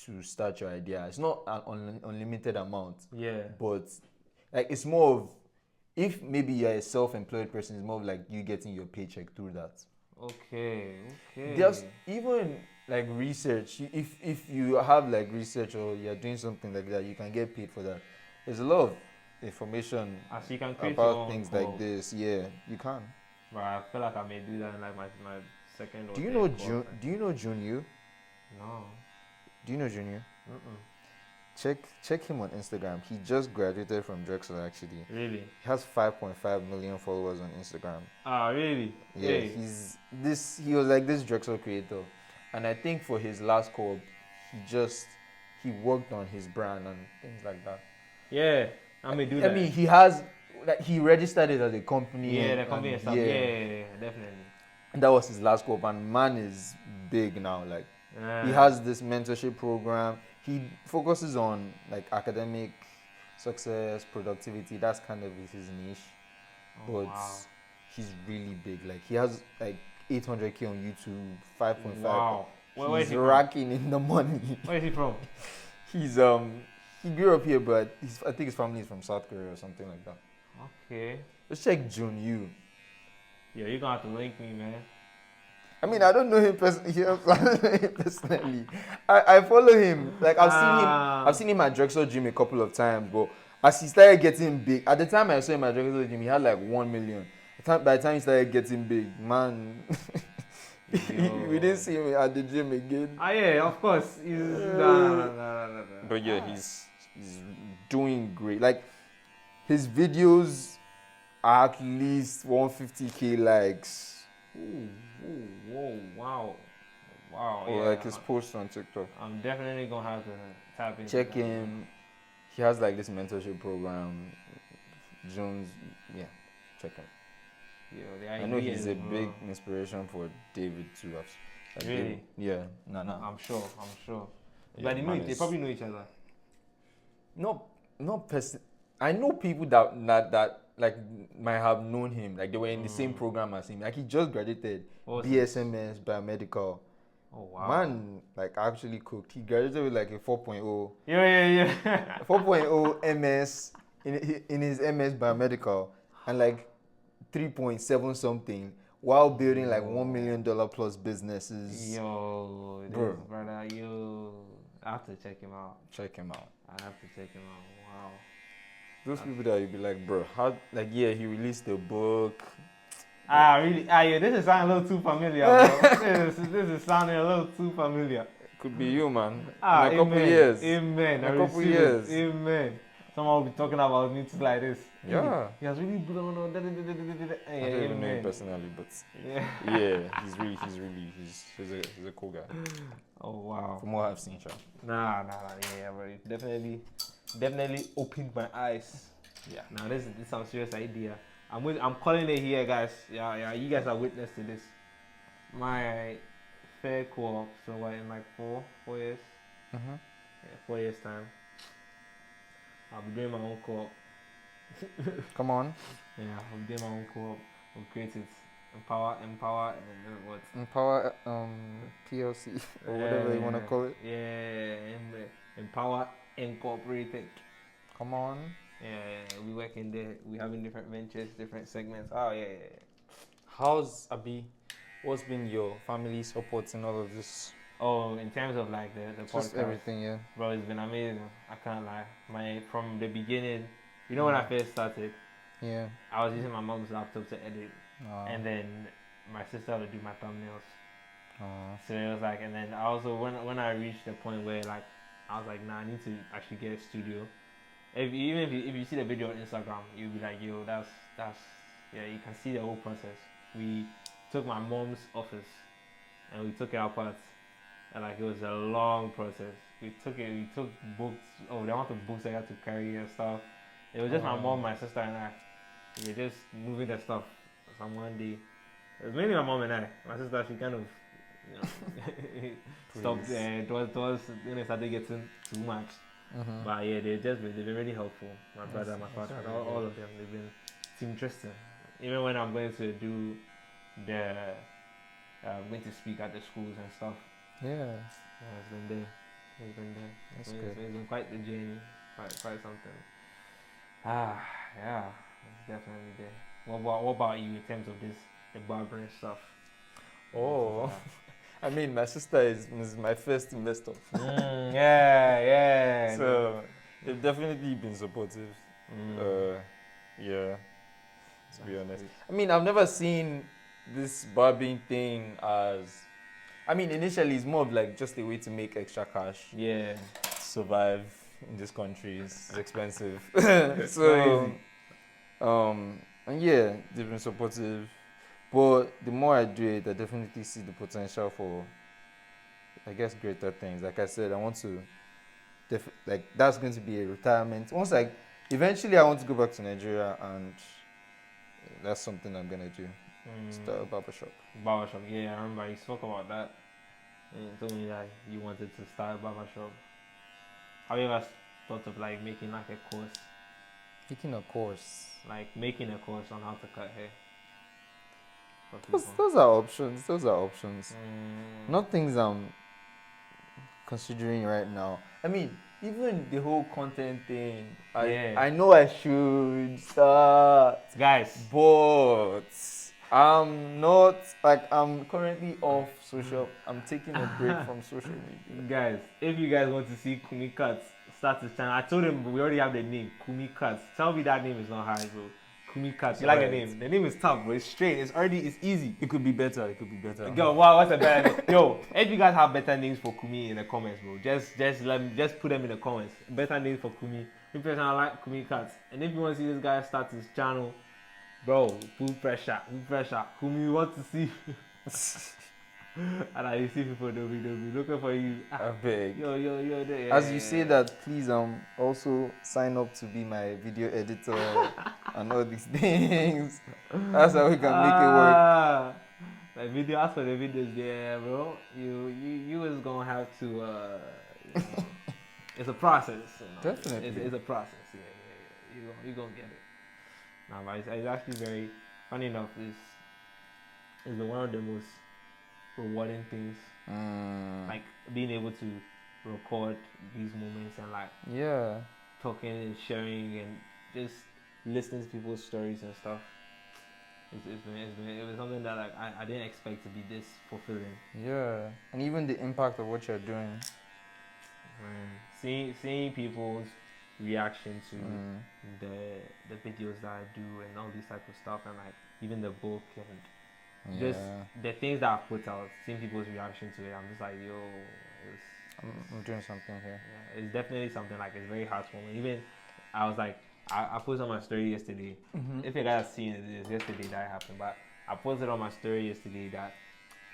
Speaker 3: to start your idea. It's not an unlimited amount.
Speaker 2: Yeah.
Speaker 3: But like it's more of if maybe you're a self-employed person, it's more of like you getting your paycheck through that.
Speaker 2: Okay.
Speaker 3: There's even like research. If you have like research or you're doing something like that, you can get paid for that. There's a lot of information
Speaker 2: As you can create your
Speaker 3: about
Speaker 2: own
Speaker 3: things
Speaker 2: co-op.
Speaker 3: like this. Yeah, you can.
Speaker 2: But I feel like I may do that in like my second or
Speaker 3: Do you
Speaker 2: third
Speaker 3: know
Speaker 2: co-op.
Speaker 3: Do you know Junyu?
Speaker 2: No.
Speaker 3: Do you know Junyu?
Speaker 2: Mm-mm.
Speaker 3: Check him on Instagram. He just graduated from Drexel actually.
Speaker 2: Really?
Speaker 3: He has 5.5 million followers on Instagram.
Speaker 2: Ah, really?
Speaker 3: Yeah,
Speaker 2: Hey.
Speaker 3: he was like this Drexel creator. And I think for his last co-op, he worked on his brand and things like that.
Speaker 2: Yeah, I may do that.
Speaker 3: I mean, he registered it as a company.
Speaker 2: Yeah, the company and stuff. Yeah, definitely.
Speaker 3: And that was his last co-op, and man is big now. Like he has this mentorship program. He focuses on like academic success, productivity. That's kind of his niche. But he's really big. Like he has like 800K on YouTube, 5.5.
Speaker 2: Wow.
Speaker 3: He's racking in the money.
Speaker 2: Where is he from?
Speaker 3: He's he grew up here, but I think his family is from South Korea or something like that.
Speaker 2: Okay.
Speaker 3: Let's check Junyu.
Speaker 2: Yeah, you're gonna have to link me, man.
Speaker 3: I mean, I don't know him personally. I follow him. Like I've seen him at Drexel Gym a couple of times, but as he started getting big, at the time I saw him at Drexel Gym, he had like 1 million. By the time he started getting big, man, we didn't see him at the gym again.
Speaker 2: Yeah, of course. No.
Speaker 3: But yeah, he's doing great. Like his videos are at least 150K likes.
Speaker 2: Whoa, wow.
Speaker 3: Or
Speaker 2: Yeah,
Speaker 3: like his posts on TikTok.
Speaker 2: I'm definitely gonna have to tap into
Speaker 3: Check
Speaker 2: that.
Speaker 3: him. He has like this mentorship program. Jones, yeah, check him. I know he's a big inspiration for David too. Like
Speaker 2: really?
Speaker 3: David, yeah, no.
Speaker 2: I'm sure.
Speaker 3: Yeah,
Speaker 2: but they probably know each other.
Speaker 3: No person. I know people that like might have known him. Like they were in the same program as him. Like he just graduated BSMS biomedical.
Speaker 2: Oh wow.
Speaker 3: Man, like actually cooked. He graduated with like a 4.0.
Speaker 2: Yeah.
Speaker 3: 4.0 MS in his MS biomedical and like 3.7 something while building like $1 million plus businesses.
Speaker 2: Yo,
Speaker 3: bro,
Speaker 2: brother, I have to check him out. I have to check him out. Wow.
Speaker 3: Those people that you'd be like, bro, how? Like, yeah, he released a book.
Speaker 2: Really? Yeah, this is sounding a little too familiar, bro. this is sounding a little too familiar.
Speaker 3: Could be you, man. In
Speaker 2: a
Speaker 3: couple years.
Speaker 2: Amen.
Speaker 3: In a couple years.
Speaker 2: Amen. Someone will be talking about me too like this.
Speaker 3: Yeah.
Speaker 2: He has really blown on.
Speaker 3: I don't even know him personally, but yeah, he's a cool guy.
Speaker 2: Oh wow.
Speaker 3: From what I've seen, Sean.
Speaker 2: Nah, yeah, bro. It definitely opened my eyes. Yeah. Now this is some serious idea. I'm calling it here, guys. Yeah. You guys are witness to this. My fair co-op. So what, in like 4 years?
Speaker 3: Mm-hmm.
Speaker 2: Yeah, 4 years time. I'll be doing my own co-op.
Speaker 3: Come on.
Speaker 2: Yeah, I'll be doing my own co-op. We'll create it. Empower, and what?
Speaker 3: Empower PLC or whatever you want to call it.
Speaker 2: Yeah, Empower Incorporated.
Speaker 3: Come on.
Speaker 2: Yeah, we working there. We having different ventures, different segments. Oh yeah.
Speaker 3: How's Abi? What's been your family support in all of this?
Speaker 2: Oh, in terms of like the
Speaker 3: Just
Speaker 2: podcast,
Speaker 3: everything, yeah.
Speaker 2: bro, it's been amazing. I can't lie. From the beginning, you know, when I first started,
Speaker 3: yeah,
Speaker 2: I was using my mom's laptop to edit, and then my sister would do my thumbnails. So it was like, and then I also when I reached the point where like I was like, nah, I need to actually get a studio. If you see the video on Instagram, you'll be like, yo, that's yeah, you can see the whole process. We took my mom's office and we took it apart. And like it was a long process. We took books. Oh, the amount of books I had to carry and stuff. It was just my mom, my sister, and I. We were just moving the stuff. Some one day, it was mainly my mom and I. My sister, she kind of, stopped. It was when it started getting too much. Mm-hmm. But yeah, they've been really helpful. My brother, my father, all of them. They've been interesting. Even when I'm going to do I'm going to speak at the schools and stuff.
Speaker 3: Yeah,
Speaker 2: it's been there. That's good. It's been quite the journey, quite something. Yeah. It's definitely there. What about you in terms of the barbering stuff?
Speaker 3: Oh, I mean, my sister is my first investor.
Speaker 2: Yeah.
Speaker 3: So they've definitely been supportive. Yeah, to be honest.
Speaker 2: Great.
Speaker 3: I mean, I've never seen this barbing thing as. I mean, initially it's more of like just a way to make extra cash.
Speaker 2: Yeah.
Speaker 3: Survive in this country is expensive.
Speaker 2: Crazy.
Speaker 3: And yeah, they've been supportive. But the more I do it, I definitely see the potential for, I guess, greater things. Like I said, I want to, like, that's going to be a retirement. Eventually I want to go back to Nigeria, and that's something I'm going to do. Start a barbershop.
Speaker 2: Barbershop, yeah, I remember you spoke about that. And you told me that you wanted to start a barbershop. Have you ever thought of like making like a course?
Speaker 3: Taking a course.
Speaker 2: Like making a course on how to cut hair? For
Speaker 3: Those,
Speaker 2: people?
Speaker 3: those are options. Those are options. Not things I'm considering right now. I mean, even the whole content thing. I know I should start,
Speaker 2: Guys,
Speaker 3: but I'm not, like, I'm currently off social. I'm taking a break from social media.
Speaker 2: guys, if you guys want to see Kumi Cuts, start his channel. I told him we already have the name, Kumi Cuts. Tell me that name is not hard, bro. Kumi Cuts. You like the name? The name is tough, bro. It's straight. It's easy.
Speaker 3: It could be better.
Speaker 2: Yo, wow, what's a better name? Yo, if you guys have better names for Kumi in the comments, bro, just put them in the comments. Better names for Kumi. If you like Kumi Cuts, and if you want to see this guy start his channel, bro, full pressure. Kumi, we want to see. And I see people they'll be looking for you.
Speaker 3: I beg.
Speaker 2: Yo, there.
Speaker 3: As you say that, please also sign up to be my video editor and all these things. That's how we can make it work.
Speaker 2: The video, as for the videos, yeah, bro. You is gonna have to. You know, it's a process. You know?
Speaker 3: Definitely.
Speaker 2: It's a process. Yeah. You gonna get it. Nah, but it's actually very funny enough. It's one of the most rewarding things, like being able to record these moments and like talking and sharing and just listening to people's stories and stuff. It was something that like I didn't expect to be this fulfilling.
Speaker 3: Yeah, and even the impact of what you're doing.
Speaker 2: Seeing people's reaction to the videos that I do and all these type of stuff, and like even the book and just the things that I put out, seeing people's reaction to it, I'm just like, yo,
Speaker 3: I'm doing something here.
Speaker 2: Yeah, it's definitely something like it's very heartwarming. Even I was like, I posted on my story yesterday. If you guys have seen it, it's yesterday that happened, but I posted on my story yesterday that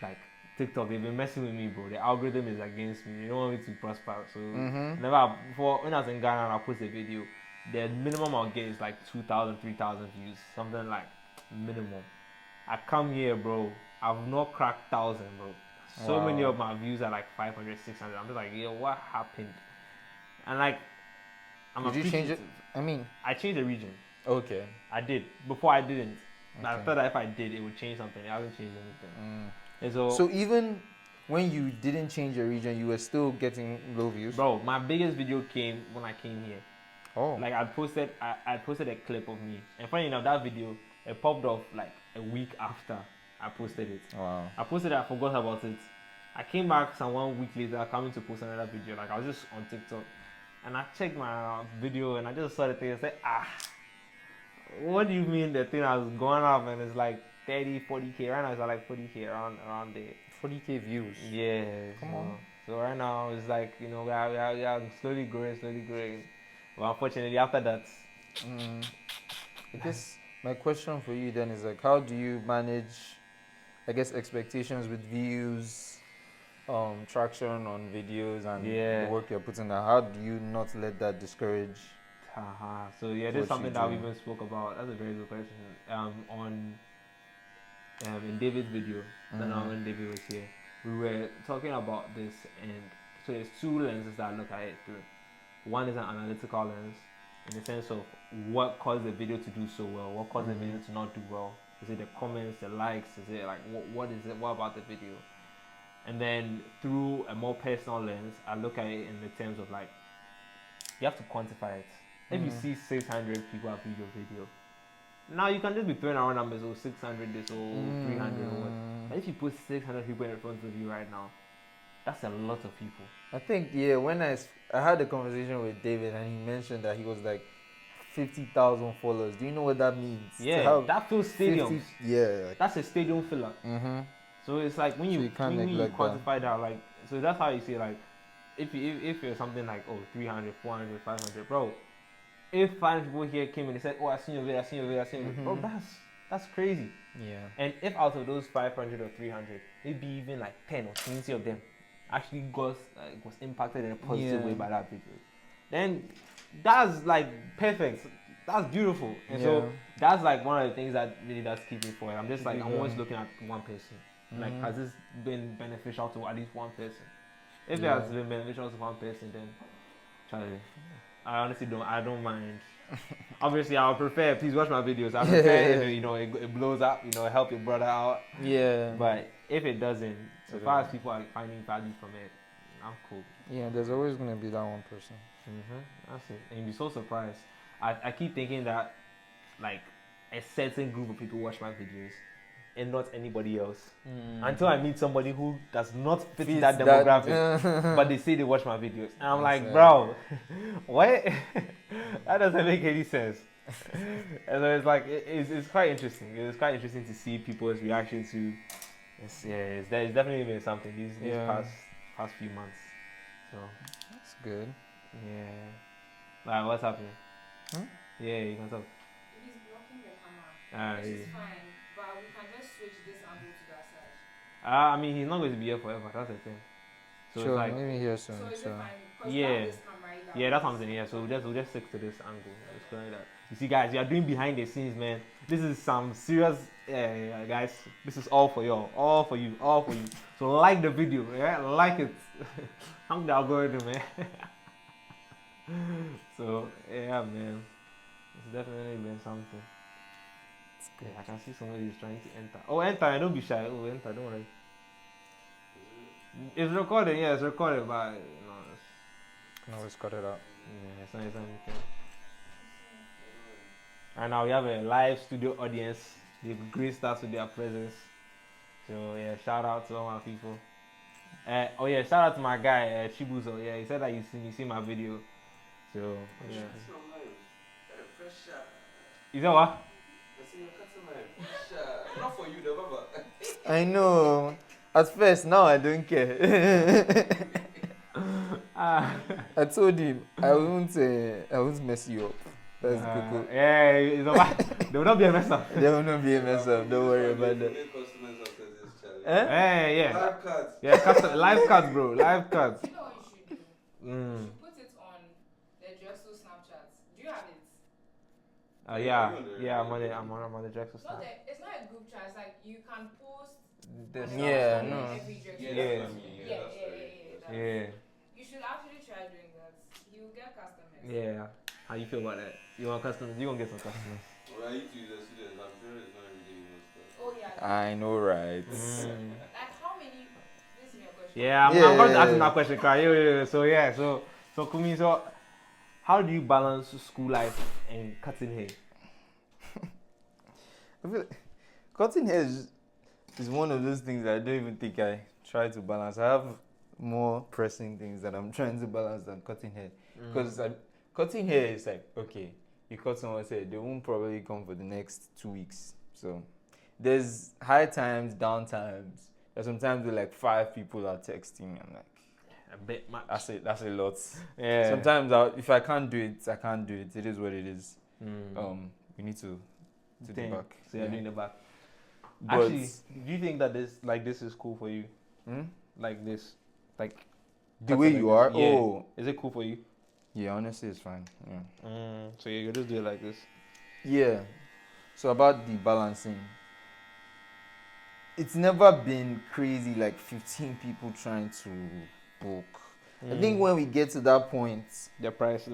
Speaker 2: like TikTok, they've been messing with me, bro. The algorithm is against me. They don't want me to prosper. So before when I was in Ghana and I posted a video, the minimum I'll get is like 2,000, 3,000 views, something like minimum. I come here, bro. I've not cracked 1,000, bro. So many of my views are like 500, 600. I'm just like, yo, what happened? And like,
Speaker 3: Did you change it? I mean,
Speaker 2: I changed the region.
Speaker 3: Okay.
Speaker 2: I did. Before I didn't.
Speaker 3: Okay.
Speaker 2: I thought that if I did, it would change something. It hasn't changed anything. And
Speaker 3: so even when you didn't change your region, you were still getting low views?
Speaker 2: Bro, my biggest video came when I came here.
Speaker 3: Oh.
Speaker 2: Like I posted a clip of me. And funny enough, that video, it popped off like a week after I posted it.
Speaker 3: Wow.
Speaker 2: I posted it, I forgot about it. I came back some 1 week later, coming to post another video. Like I was just on TikTok. And I checked my video and I just saw the thing and said, what do you mean the thing has gone up and it's like 30, 40K? Right now it's like 40K around there.
Speaker 3: 40K views?
Speaker 2: Yeah.
Speaker 3: Come on.
Speaker 2: So right now it's like, you know, we are slowly growing. But unfortunately after that.
Speaker 3: I guess my question for you then is like, how do you manage, I guess, expectations with views, traction on videos and the work you're putting out? How do you not let that discourage?
Speaker 2: So yeah, this is something that we even spoke about. That's a very good question. In David's video, when David was here, we were talking about this, and so there's two lenses that I look at it through. One is an analytical lens, in the sense of what caused the video to do so well, what caused the video to not do well. Is it the comments, the likes? Is it like what is it? What about the video? And then through a more personal lens, I look at it in the terms of like, you have to quantify it. If you see 600 people have viewed your video, Now you can just be throwing around numbers, or 600 this, or 300 or what. But if you put 600 people in front of you right now, that's a lot of people.
Speaker 3: I think, yeah, when I had a conversation with David and he mentioned that he was like 50,000 followers. Do you know what that means?
Speaker 2: Yeah, that fills stadiums.
Speaker 3: 50, yeah.
Speaker 2: That's a stadium filler. So it's like when you quantify that, like, so that's how you see, like, if you're something like, 300, 400, 500, bro, if 5 people here came and they said, I seen your video, I seen your video, I seen your video, bro, that's crazy.
Speaker 3: Yeah.
Speaker 2: And if out of those 500 or 300, maybe even like 10 or 20 of them actually was impacted in a positive way by that video, then that's like perfect. That's beautiful. And so that's like one of the things that really does keep me forward. I'm just like, I'm always looking at one person. Like, has this been beneficial to at least one person? If it has been beneficial to one person, then Charlie, I honestly don't mind. Obviously, I would prefer, please watch my videos. I prefer if it blows up, help your brother out. Yeah. But if it doesn't, so far as people are finding value from it, I'm cool.
Speaker 3: Yeah, there's always gonna be that one person.
Speaker 2: That's it. And you'd be so surprised. I keep thinking that, like, a certain group of people watch my videos and not anybody else. Until I meet somebody who does not fit that demographic, but they say they watch my videos. And I'm like, bro, what? That doesn't make any sense. And so it's like, it's quite interesting. It's quite interesting to see people's reaction to, it's definitely been something these past few months. So
Speaker 3: that's good.
Speaker 2: Yeah. Like, what's happening? Yeah, you can talk.
Speaker 4: He's blocking the camera, which is fine, but we can just switch this angle to that side.
Speaker 2: I mean, he's not going to be here forever. That's the thing. So
Speaker 3: sure,
Speaker 2: it's like,
Speaker 3: maybe here soon.
Speaker 4: So is it fine?
Speaker 2: Yeah.
Speaker 4: This camera,
Speaker 2: Yeah, that's something. Yeah, so we'll just stick to this angle. Just like that. You see, guys, you are doing behind the scenes, man. This is some serious, guys. This is all for y'all, all for you, all for you. So like the video, like it. Hang the algorithm, man. So yeah, man, it's definitely been something.
Speaker 3: It's good.
Speaker 2: I can see somebody is trying to enter. Oh, enter! Don't be shy. Oh, enter! Don't worry. It's recording. Yeah, it's recording, but
Speaker 3: can always cut it out.
Speaker 2: Yeah, it's not anything. And now we have a live studio audience. They've graced us with their presence. So yeah, shout out to all my people. Shout out to my guy Chibuzo. Yeah, he said that you see my video. So yeah. Is that what?
Speaker 5: Not for you, the Baba.
Speaker 3: I know. At first, now I don't care. I told him I won't mess you up. That's cool.
Speaker 2: Yeah, you know what? There will not be a mess up.
Speaker 3: There will not be a mess up. Don't worry about that.
Speaker 2: Yeah.
Speaker 5: Live cards.
Speaker 2: Yeah, live cards, bro. Live cards.
Speaker 4: You know what you should do? You should put it on the Drexel Snapchat. Do you have it?
Speaker 2: Yeah. I'm on the Drexel Snap.
Speaker 4: It's not a group chat. It's like you can post.
Speaker 3: Yeah, no.
Speaker 4: Every Drexel.
Speaker 2: Yeah.
Speaker 4: You should actually try doing that. You will get customers.
Speaker 2: Yeah. How you feel about that? You want customers? You gonna get some customers.
Speaker 5: Well, I need to use a student. I'm sure it's not every day you want stuff.
Speaker 4: Oh yeah.
Speaker 3: I know, right?
Speaker 4: Like how many? This is your question.
Speaker 2: Yeah, I'm going to ask you that question, Kai. So Kumi, so how do you balance school life and cutting hair?
Speaker 3: I feel like cutting hair is one of those things I don't even think I try to balance. I have more pressing things that I'm trying to balance than cutting hair. Because cutting hair is like, okay, you cut someone's hair, they won't probably come for the next 2 weeks. So there's high times, down times. There's sometimes with like 5 people are texting me. I'm like,
Speaker 2: A bit much.
Speaker 3: that's a lot.
Speaker 2: Yeah.
Speaker 3: Sometimes if I can't do it, I can't do it. It is what it is. We need to do the back.
Speaker 2: So you're doing the back.
Speaker 3: But
Speaker 2: Actually, do you think that this is cool for you? Like this, like
Speaker 3: the way you are?
Speaker 2: Yeah.
Speaker 3: Oh,
Speaker 2: is it cool for you?
Speaker 3: yeah. Honestly, it's fine. Yeah.
Speaker 2: So you just do it like this.
Speaker 3: Yeah. So about the balancing, it's never been crazy like 15 people trying to book. I think when we get to that point,
Speaker 2: The price.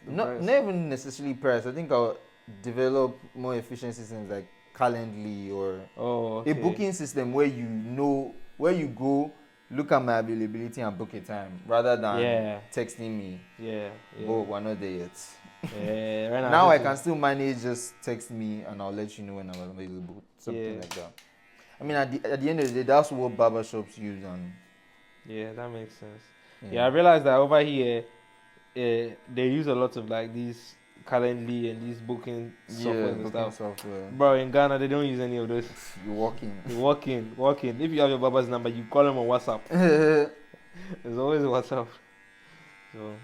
Speaker 3: not even necessarily price. I think I'll develop more efficient systems like Calendly or
Speaker 2: okay.
Speaker 3: a booking system where you know where you go, look at my availability and book a time rather than texting me.
Speaker 2: Yeah.
Speaker 3: Oh, we're not there yet.
Speaker 2: Yeah, right
Speaker 3: Now I
Speaker 2: this
Speaker 3: can
Speaker 2: is-
Speaker 3: still manage. Just text me and I'll let you know when I'm available. Something
Speaker 2: Yeah.
Speaker 3: like that. I mean, at the end of the day, that's what barbershops use, and
Speaker 2: Yeah, that makes sense.
Speaker 3: yeah,
Speaker 2: Yeah, I realized that over here, they use a lot of like these Calendly and these booking software and
Speaker 3: booking
Speaker 2: stuff.
Speaker 3: software.
Speaker 2: Bro, in Ghana, they don't use any of those.
Speaker 3: You're walking.
Speaker 2: You walk in. If you have your barber's number, you call him on WhatsApp.
Speaker 3: Yeah.
Speaker 2: There's always WhatsApp. So,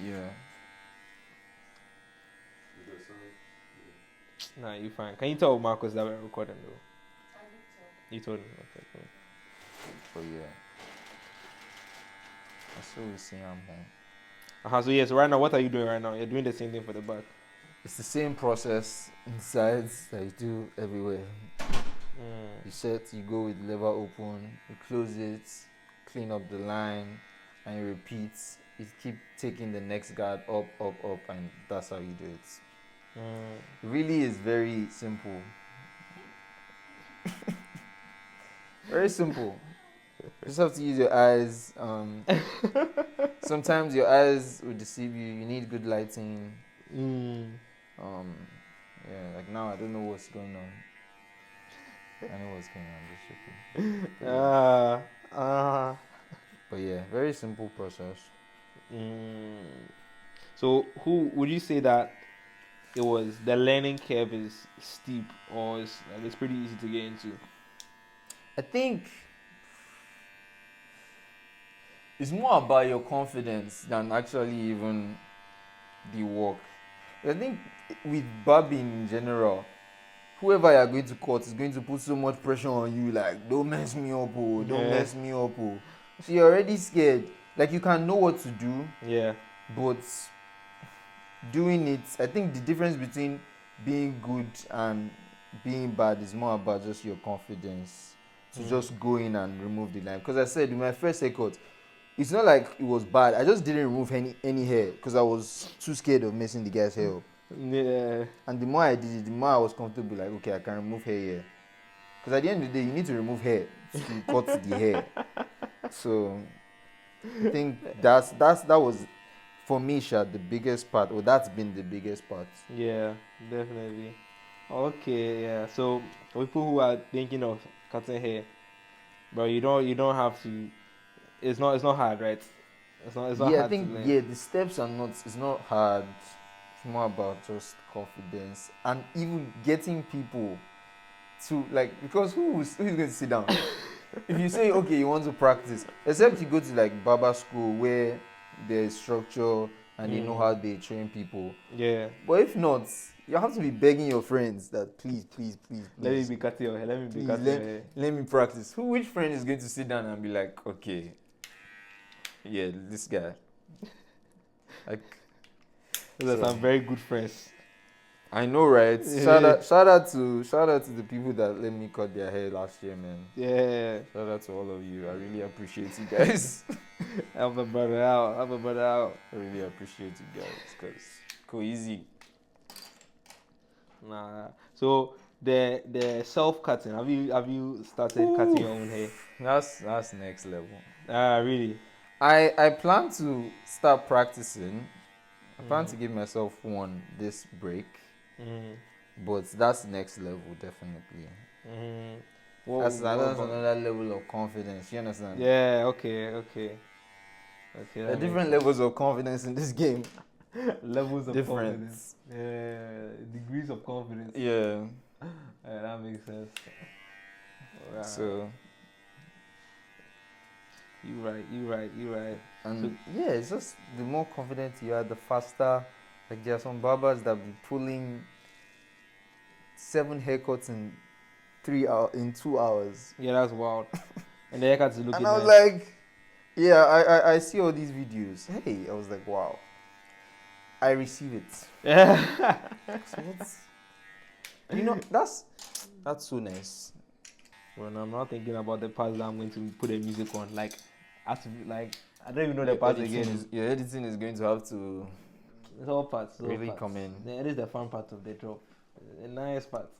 Speaker 3: Yeah.
Speaker 5: Is there some?
Speaker 2: nah, you fine. Can you tell Marcus that we're recording though?
Speaker 4: I think so.
Speaker 2: You told him. Okay, cool.
Speaker 3: But yeah. I still see him home.
Speaker 2: So yes, right now, what are you doing right now? You're doing the same thing for the back.
Speaker 3: It's the same process inside that you do everywhere. You set, you go with lever open, you close it, clean up the line, and you repeat. You keep taking the next guard up, and that's how you do it. It really is very simple. Very simple. You just have to use your eyes. Sometimes your eyes will deceive you. You need good lighting. Yeah, like now I don't know what's going on. I know what's going on. Just joking. But yeah, very simple process.
Speaker 2: So, who would you say that it was? The learning curve is steep, or it's pretty easy to get into?
Speaker 3: I think it's more about your confidence than actually even the work. I think with barbing in general, whoever you are going to cut is going to put so much pressure on you, like, don't mess me up, oh, don't mess me up, oh. So you're already scared. Like, you can know what to do,
Speaker 2: Yeah.
Speaker 3: but doing it, I think the difference between being good and being bad is more about just your confidence to just go in and remove the line. Because I said, in my first haircut, it's not like it was bad. I just didn't remove any hair because I was too scared of messing the guy's hair up.
Speaker 2: Yeah.
Speaker 3: And the more I did it, the more I was comfortable. Like, okay, I can remove hair here. Because at the end of the day, you need to remove hair to cut the hair. So I think that was, for me, the biggest part. Or that's been the biggest part.
Speaker 2: Yeah, definitely. Okay, yeah. So for people who are thinking of cutting hair, bro, you don't have to. It's not hard, right? It's not
Speaker 3: Yeah,
Speaker 2: hard
Speaker 3: I think
Speaker 2: to learn.
Speaker 3: the steps are not. It's not hard. It's more about just confidence and even getting people to, like, because who's going to sit down? If you say, okay, you want to practice, except you go to like barber school where there's structure and they know how they train people.
Speaker 2: Yeah.
Speaker 3: But if not, you have to be begging your friends that please.
Speaker 2: Let me be cutting your hair. Let me be
Speaker 3: Please,
Speaker 2: cutting your hair.
Speaker 3: let me practice. Which friend is going to sit down and be like, okay, yeah, this guy. Like,
Speaker 2: Those are some very good friends.
Speaker 3: I know, right? Shout out to the people that let me cut their hair last year, man.
Speaker 2: Yeah.
Speaker 3: Shout out to all of you. I really appreciate you guys.
Speaker 2: Help a brother out.
Speaker 3: I really appreciate you guys because go easy.
Speaker 2: Nah. So the self cutting. Have you started cutting your own hair?
Speaker 3: That's next level.
Speaker 2: Really?
Speaker 3: I plan to start practicing. I plan to give myself one this break. But that's next level, definitely. That's another level of confidence. You understand?
Speaker 2: Yeah. Okay.
Speaker 3: There are different levels of confidence in this game.
Speaker 2: Levels of
Speaker 3: Different.
Speaker 2: confidence. Yeah. Degrees of confidence.
Speaker 3: Yeah.
Speaker 2: That makes sense. Wow.
Speaker 3: So.
Speaker 2: You right.
Speaker 3: And yeah, it's just the more confident you are, the faster. Like there are some barbers that be pulling 7 haircuts in 2 hours.
Speaker 2: Yeah, that's wild. And the haircut is looking
Speaker 3: And I was
Speaker 2: nice.
Speaker 3: like, yeah, I see all these videos. Hey, I was like, wow. I receive it.
Speaker 2: Yeah.
Speaker 3: So you know, that's so nice.
Speaker 2: Well, I'm not thinking about the parts that I'm going to put the music on. Like, I don't even know the parts again.
Speaker 3: Your editing is going to have to
Speaker 2: It's all parts.
Speaker 3: really come in.
Speaker 2: Yeah, it is the fun part of the job. The nice part.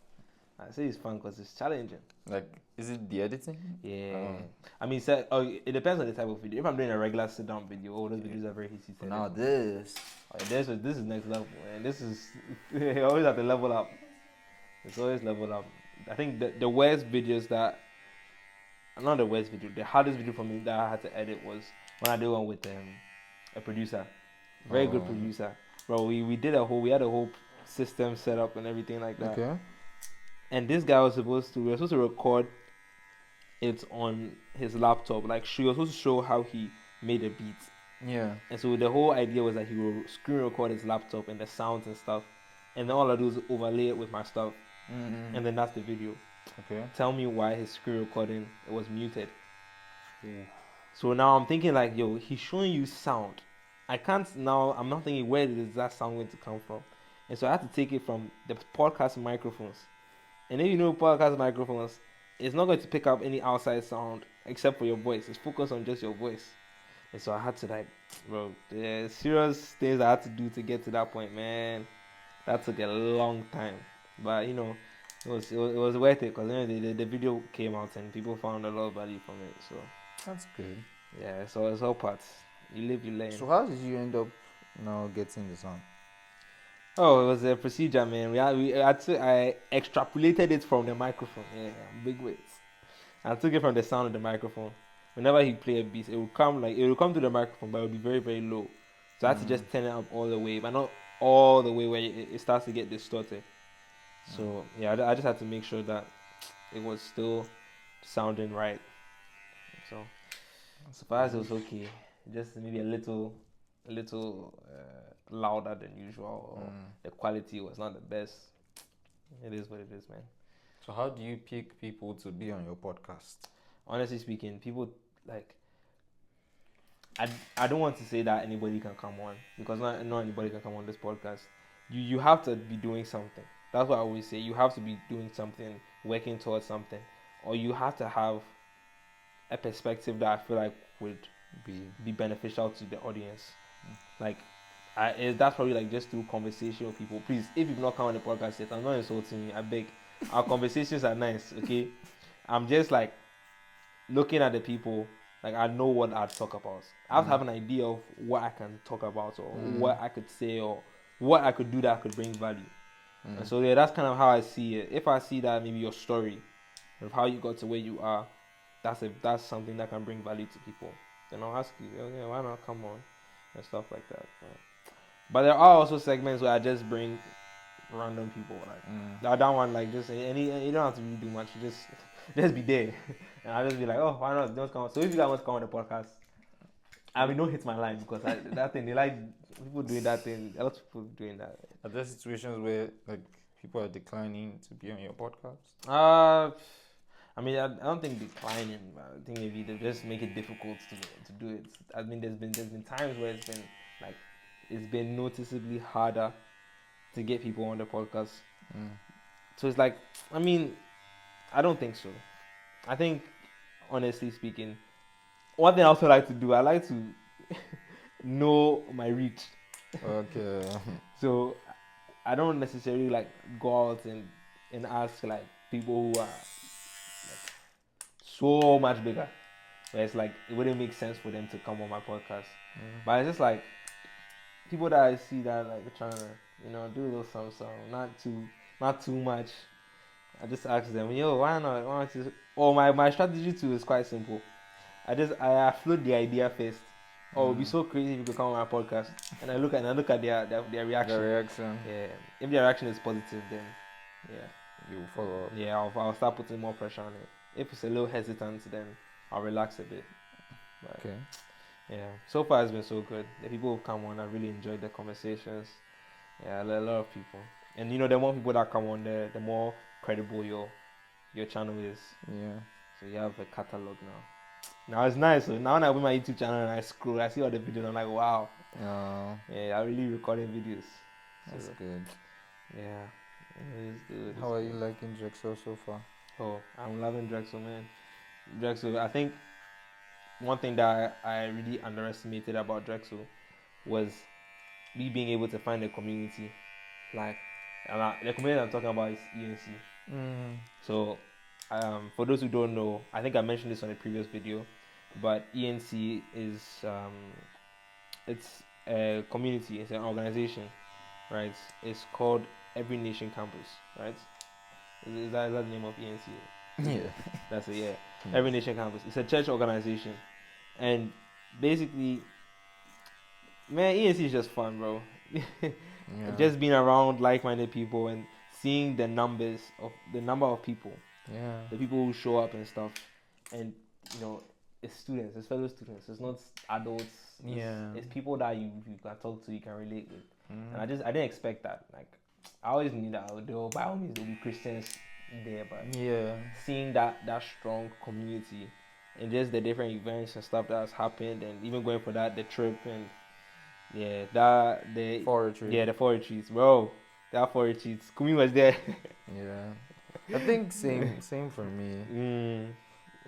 Speaker 2: I say it's fun because it's challenging.
Speaker 3: Like, is it the editing?
Speaker 2: Yeah. I mean, it depends on the type of video. If I'm doing a regular sit-down video, those videos are very easy to
Speaker 3: Now
Speaker 2: edit.
Speaker 3: this.
Speaker 2: This is next level, and this is always have to level up. It's always level up. I think the worst videos that, not the worst video, the hardest video for me that I had to edit was when I did one with a producer, very good producer, bro. We had a whole system set up and everything like that.
Speaker 3: Okay.
Speaker 2: And this guy we were supposed to record it on his laptop, like she was supposed to show how he made a beat.
Speaker 3: Yeah.
Speaker 2: And so the whole idea was that he will screen record his laptop and the sounds and stuff, and then all I do is overlay it with my stuff, and then that's the video.
Speaker 3: Okay.
Speaker 2: Tell me why his screen recording was muted. So now I'm thinking like, yo, he's showing you sound. I'm not thinking where is that sound going to come from, and so I had to take it from the podcast microphones. And if you know podcast microphones, it's not going to pick up any outside sound except for your voice. It's focused on just your voice. And so I had to there's serious things I had to do to get to that point, man. That took a long time, but it was worth it because the video came out and people found a lot of value from it. So
Speaker 3: That's good.
Speaker 2: yeah, so it's all parts. You live, you learn.
Speaker 3: So how did you end up now getting the sound?
Speaker 2: Oh, it was a procedure, man. I extrapolated it from the microphone. Yeah, big weights. I took it from the sound of the microphone. Whenever he play a beat, it will come to the microphone, but it will be very, very low. So I had to just turn it up all the way, but not all the way where it starts to get distorted. So yeah, I just had to make sure that it was still sounding right. So as far as it was okay, just maybe a little louder than usual, or the quality was not the best. It is what it is, man.
Speaker 3: So how do you pick people to be on your podcast?
Speaker 2: Honestly speaking, people I don't want to say that anybody can come on, because not anybody can come on this podcast. You have to be doing something. That's what I always say. You have to be doing something, working towards something, or you have to have a perspective that I feel like would be beneficial to the audience. Like, that's probably like just through conversation with people. Please, if you've not come on the podcast yet, I'm not insulting you. I beg. Our conversations are nice, okay? I'm just like looking at the people. Like, I know what I'd talk about. I have to have an idea of what I can talk about, or what I could say, or what I could do that could bring value. And so yeah, that's kind of how I see it. If I see that maybe your story of how you got to where you are, that's something that can bring value to people, then I'll ask you, okay, why not come on and stuff like that. But there are also segments where I just bring random people, like that one, like just you don't have to really do much. You just be there, and I'll just be like, oh, why not? Don't come. So if you guys want to come on the podcast, I mean, don't hit my line, because that thing, they like people doing that thing. A lot of people doing that.
Speaker 3: Are there situations where like people are declining to be on your podcast?
Speaker 2: I mean, I don't think declining. I think maybe they just make it difficult to do it. I mean, there's been times where it's been noticeably harder to get people on the podcast. So it's like, I mean, I don't think so. I think, honestly speaking, one thing I also like to do, I like to know my reach.
Speaker 3: Okay.
Speaker 2: So I don't necessarily like go out and ask like people who are like so much bigger, where it's like it wouldn't make sense for them to come on my podcast. But it's just like people that I see that like trying to do a little something, not too much. I just ask them, yo, why not you? Or my strategy too is quite simple. I float the idea first. Oh, it'd be so crazy if you could come on my podcast. And I look at their reaction.
Speaker 3: The reaction.
Speaker 2: Yeah. If their reaction is positive, then yeah,
Speaker 3: You follow up.
Speaker 2: yeah, I'll start putting more pressure on it. If it's a little hesitant, then I'll relax a bit. But,
Speaker 3: Okay.
Speaker 2: yeah. So far it's been so good. The people who've come on, I really enjoyed the conversations. Yeah, a lot of people. And the more people that come on there, the more credible your channel is.
Speaker 3: Yeah.
Speaker 2: So you have a catalog now. Now it's nice. So now when I open my YouTube channel and I scroll, I see all the videos. I'm like, wow. Yeah, I really recording videos.
Speaker 3: That's
Speaker 2: So,
Speaker 3: good.
Speaker 2: yeah, it's good.
Speaker 3: How are you liking Drexel so far?
Speaker 2: Oh, I'm loving Drexel, man. Drexel, I think one thing that I really underestimated about Drexel was me being able to find a community. Like, the community I'm talking about is ENC. So, for those who don't know, I think I mentioned this on a previous video, but ENC is it's a community, it's an organization, right? It's called Every Nation Campus, right? Is that the name of ENC?
Speaker 3: Yeah.
Speaker 2: That's it, yeah. Every Nation Campus. It's a church organization. And basically, man, ENC is just fun, bro. Just being around like-minded people and seeing the number of people, the people who show up and stuff, and it's students, it's fellow students, it's not adults. It's people that you can talk to, you can relate with. And I didn't expect that. Like, I always knew that by all means there'll be Christians there, but seeing that strong community and just the different events and stuff that has happened, and even going for the trip, and the fall retreats, bro. That fall retreats, Kumi was there.
Speaker 3: I think same for me.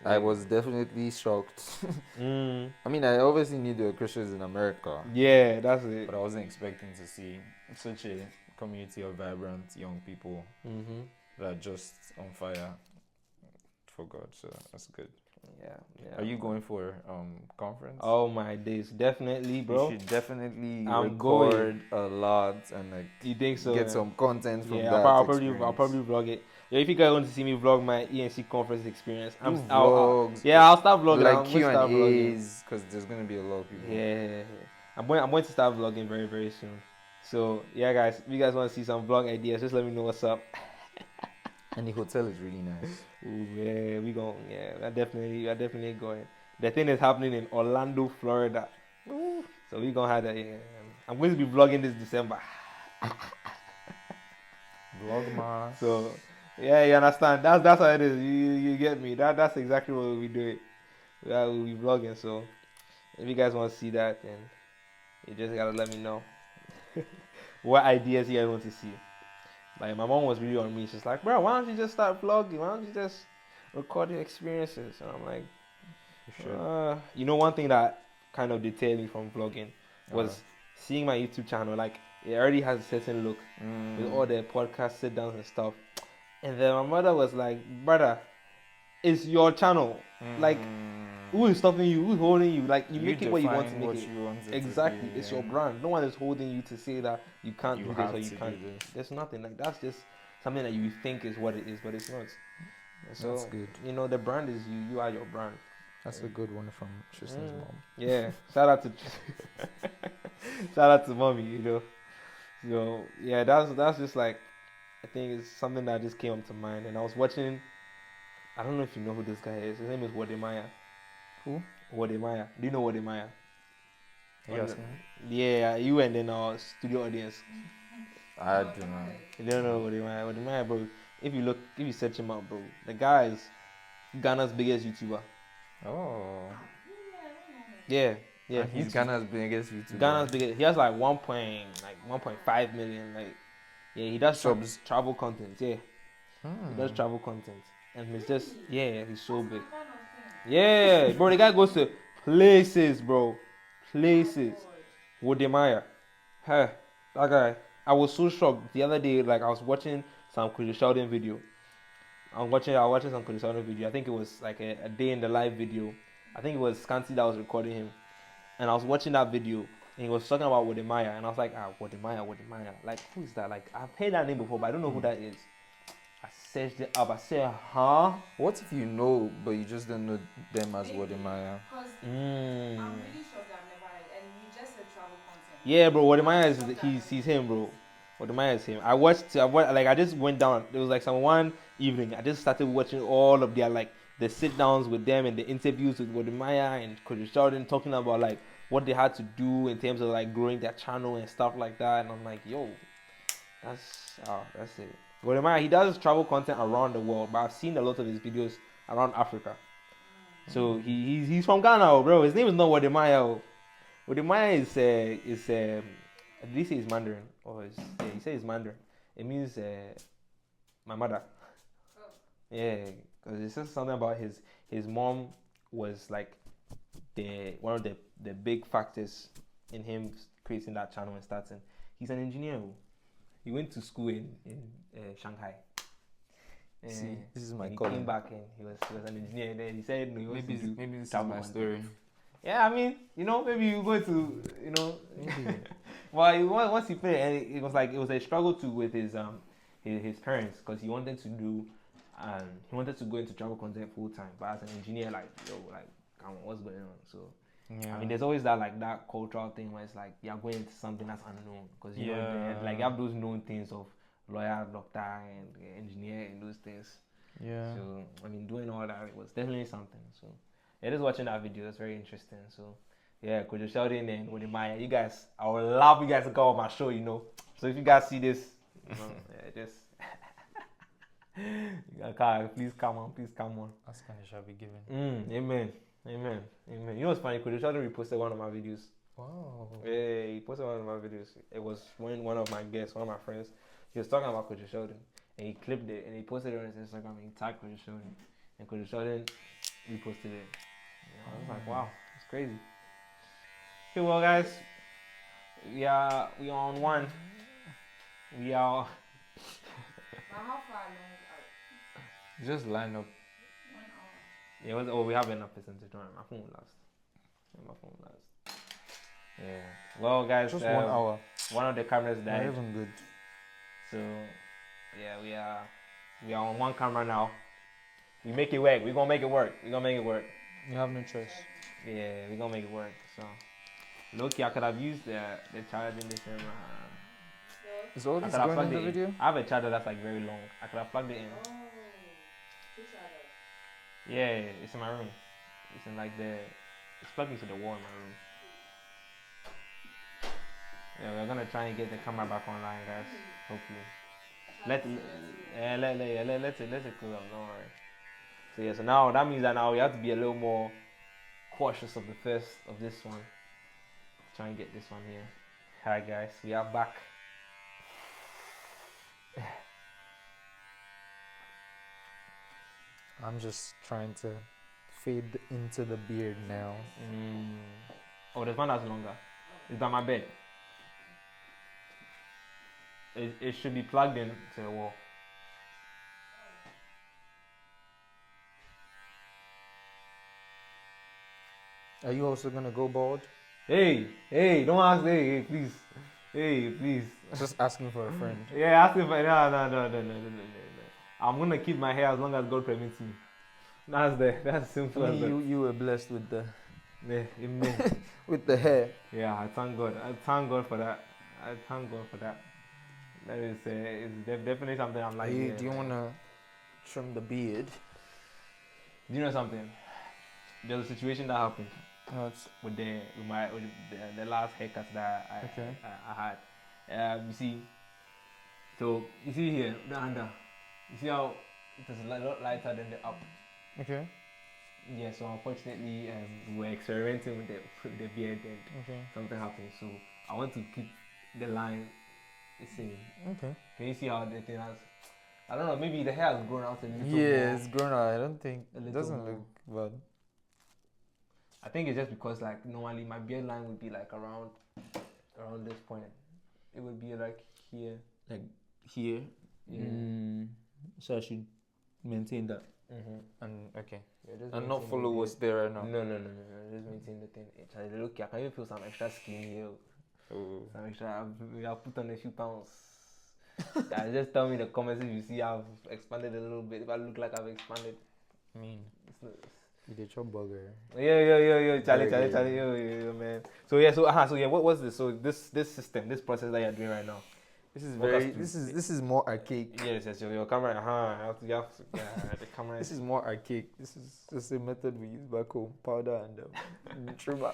Speaker 3: I was definitely shocked. I mean, I obviously knew there were Christians in America.
Speaker 2: Yeah, that's it.
Speaker 3: But I wasn't expecting to see such a community of vibrant young people that are just on fire for God. So that's good.
Speaker 2: Yeah.
Speaker 3: Are you going for conference?
Speaker 2: Oh my days, definitely, bro.
Speaker 3: You should definitely
Speaker 2: I'm
Speaker 3: record a lot and
Speaker 2: you think so?
Speaker 3: Get some content from that.
Speaker 2: I'll probably vlog it. Yeah, if you guys want to see me vlog my ENC conference experience,
Speaker 3: I'll
Speaker 2: start vlogging.
Speaker 3: Like Q&As, because there's gonna be a lot of people.
Speaker 2: Yeah. I'm going to start vlogging very, very soon. So yeah, guys, if you guys want to see some vlog ideas, just let me know what's up.
Speaker 3: And the hotel is really nice.
Speaker 2: Ooh, yeah, we're definitely going. The thing is happening in Orlando, Florida. Ooh. So we're gonna have that. Yeah. I'm going to be vlogging this December.
Speaker 3: Vlogmas.
Speaker 2: So yeah, you understand. That's how it is. You get me. That's exactly what we'll be doing. We'll be vlogging. So if you guys want to see that, then you just gotta let me know what ideas you guys want to see. Like, my mom was really on me. She's like, bro, why don't you just start vlogging? Why don't you just record your experiences? And I'm like, one thing that kind of deterred me from vlogging was seeing my YouTube channel. Like, it already has a certain look with all the podcast sit downs and stuff. And then my mother was like, brother, it's your channel. Like, who is stopping you? Who's holding you? Like, you make it what you want to make it. Exactly. It's your brand. No one is holding you to say that you can't do this or you can't. There's nothing. Like, that's just something that you think is what it is, but it's not. So,
Speaker 3: that's good.
Speaker 2: The brand is you. You are your brand.
Speaker 3: That's a good one from Tristan's mom.
Speaker 2: Yeah. Shout out to mommy, So, yeah, that's just like, I think it's something that just came up to mind. And I was watching, I don't know if you know who this guy is. His name is Wodemaya.
Speaker 3: Who?
Speaker 2: Wodemaya. Do you know Wodemaya?
Speaker 3: Yes.
Speaker 2: Yeah, you and then our studio audience.
Speaker 3: I do not.
Speaker 2: You don't know Wodemaya. Wodemaya, bro. If you search him out, bro, the guy is Ghana's biggest YouTuber.
Speaker 3: Oh.
Speaker 2: Yeah.
Speaker 3: He's Ghana's biggest YouTuber.
Speaker 2: Ghana's biggest. He has like 1.5 million. Like, yeah, he does travel content. Yeah, he does travel content, and it's just he's so big. Yeah, bro, the guy goes to places, bro, places. Wodemaya, that guy. I was so shocked the other day. Like, I was watching some Chris Sheldon video. I was watching some Chris Sheldon video. I think it was like a day in the life video. I think it was Scanty that was recording him, and I was watching that video. And he was talking about Wodemaya, and I was like, Wodemaya. Like, who is that? Like, I've heard that name before, but I don't know who that is. I searched it up. I said, huh?
Speaker 3: What if you know, but you just don't know them as Wodemaya?
Speaker 4: Because I'm really sure that I've never heard, and you just said travel content.
Speaker 2: Yeah, bro. Wodemaya he's him, bro. Wodemaya is him. I just went down. It was like one evening. I just started watching all of their, like, the sit downs with them and the interviews with Wodemaya and Chris Sheldon, talking about, like, what they had to do in terms of, like, growing their channel and stuff like that. And I'm like, yo, that's it. Wodemaya, he does travel content around the world, but I've seen a lot of his videos around Africa. So he's from Ghana, bro. His name is not Wodemaya. Wodemaya is did he say it's Mandarin? He said it's Mandarin. It means my mother. Yeah, because it says something about his mom was like one of the big factors in him creating that channel and starting. He's an engineer. He went to school in Shanghai.
Speaker 3: See, this is my
Speaker 2: and he
Speaker 3: calling.
Speaker 2: came back and he was an engineer. And then he said, no, he wants to do
Speaker 3: Maybe this is
Speaker 2: travel
Speaker 3: my
Speaker 2: content.
Speaker 3: story.
Speaker 2: Yeah, I mean, maybe you go to,
Speaker 3: Maybe.
Speaker 2: well, once he finished, and it was like it was a struggle with his parents because he wanted to do, he wanted to go into travel content full time, but as an engineer, like come on, what's going on? So
Speaker 3: Yeah.
Speaker 2: I mean, there's always that cultural thing where it's like you're going into something that's unknown because you have those known things of lawyer, doctor, and engineer and those things.
Speaker 3: Yeah.
Speaker 2: So I mean, doing all that, it was definitely something. So yeah, just watching that video, it's very interesting. So yeah, Coach Sheldon and Odemaya, you guys, I would love you guys to come on my show. So if you guys see this, just please come on.
Speaker 3: Ask and it shall be given.
Speaker 2: Amen. You know what's funny? Coach Sheldon reposted one of my videos.
Speaker 3: Wow.
Speaker 2: Yeah, he posted one of my videos. It was when one of my guests, one of my friends, he was talking about Coach Sheldon, and he clipped it and he posted it on his Instagram and he tagged Coach Sheldon, and Coach Sheldon reposted it. I was like, wow, it's crazy. Okay, well, guys, we are on one. We are.
Speaker 4: Now, how far along are
Speaker 3: Just line up.
Speaker 4: 1 hour?
Speaker 2: Yeah, we have enough percentage on it. My phone will last. Yeah. Well, guys,
Speaker 3: Just 1 hour.
Speaker 2: one of the cameras
Speaker 3: Not
Speaker 2: died.
Speaker 3: even good.
Speaker 2: So, yeah, we are on one camera now. We make it work. We're gonna make it work.
Speaker 3: You have no choice.
Speaker 2: Yeah, we're gonna make it work. So, look, I could have used the charger in this camera.
Speaker 3: Is all
Speaker 2: I
Speaker 3: this
Speaker 2: could have
Speaker 3: going in
Speaker 2: plugged
Speaker 3: the
Speaker 2: it
Speaker 3: video?
Speaker 2: in. I have a charger that's like very long. I could have plugged it in.
Speaker 4: Oh, 2 shadows.
Speaker 2: Yeah, it's in my room. It's in like it's plugged into the wall in my room. Yeah, we're gonna try and get the camera back online, guys. Hopefully. Let's it cool up, don't worry. So yeah, so now that means that now we have to be a little more cautious of the first of this one. Try and get this one here. Hi guys, we are back.
Speaker 3: I'm just trying to fade into the beard now.
Speaker 2: Oh, there's one that's longer. It's by my bed. It should be plugged in to the wall.
Speaker 3: Are you also gonna go bald?
Speaker 2: Hey, don't ask. Hey, please. Hey, please.
Speaker 3: Just asking for a friend.
Speaker 2: Yeah, ask him for no. I'm gonna keep my hair as long as God permits me. That's simple as that.
Speaker 3: You were blessed with the
Speaker 2: Yeah, amen.
Speaker 3: with the hair.
Speaker 2: Yeah, I thank God. I thank God for that. That is, it's definitely something I'm like.
Speaker 3: Do you wanna trim the beard?
Speaker 2: Do you know something? There's a situation that happened
Speaker 3: No, it's
Speaker 2: with the last haircut that I had. You see, so you see here the under. You see how it is a lot lighter than the up.
Speaker 3: okay.
Speaker 2: Yeah. So unfortunately, we were experimenting with the beard and
Speaker 3: Okay.
Speaker 2: something happened. So I want to keep the line the same.
Speaker 3: Okay.
Speaker 2: Can you see how the thing has? I don't know. Maybe the hair has grown out a little
Speaker 3: Yeah,
Speaker 2: more.
Speaker 3: it's grown out. I don't think
Speaker 2: A
Speaker 3: it
Speaker 2: little
Speaker 3: doesn't
Speaker 2: more.
Speaker 3: look bad.
Speaker 2: I think it's just because like normally my beard line would be like around this point. It would be like here.
Speaker 3: Like here.
Speaker 2: Yeah.
Speaker 3: So I should maintain that. And okay.
Speaker 2: Yeah, just
Speaker 3: And not
Speaker 2: maintain
Speaker 3: follow
Speaker 2: the
Speaker 3: what's
Speaker 2: beard.
Speaker 3: there right now.
Speaker 2: No. Just maintain the thing. Charlie, look, I can even feel some extra skin here.
Speaker 3: Oh.
Speaker 2: Some extra. I've put on a few pounds. Yeah, just tell me in the comments if you see I've expanded a little bit. If I look like I've expanded.
Speaker 3: I mean,
Speaker 2: It's
Speaker 3: you did your burger.
Speaker 2: Yo, Charlie,
Speaker 3: Very
Speaker 2: yo, man. So yeah, what's this? So this system, this process that you're doing right now.
Speaker 3: This is
Speaker 2: Walk us
Speaker 3: very.
Speaker 2: through.
Speaker 3: This is more archaic.
Speaker 2: Yes, your camera. You have to, the camera.
Speaker 3: This is more archaic. This is just a method we use back home. Powder and trimmer.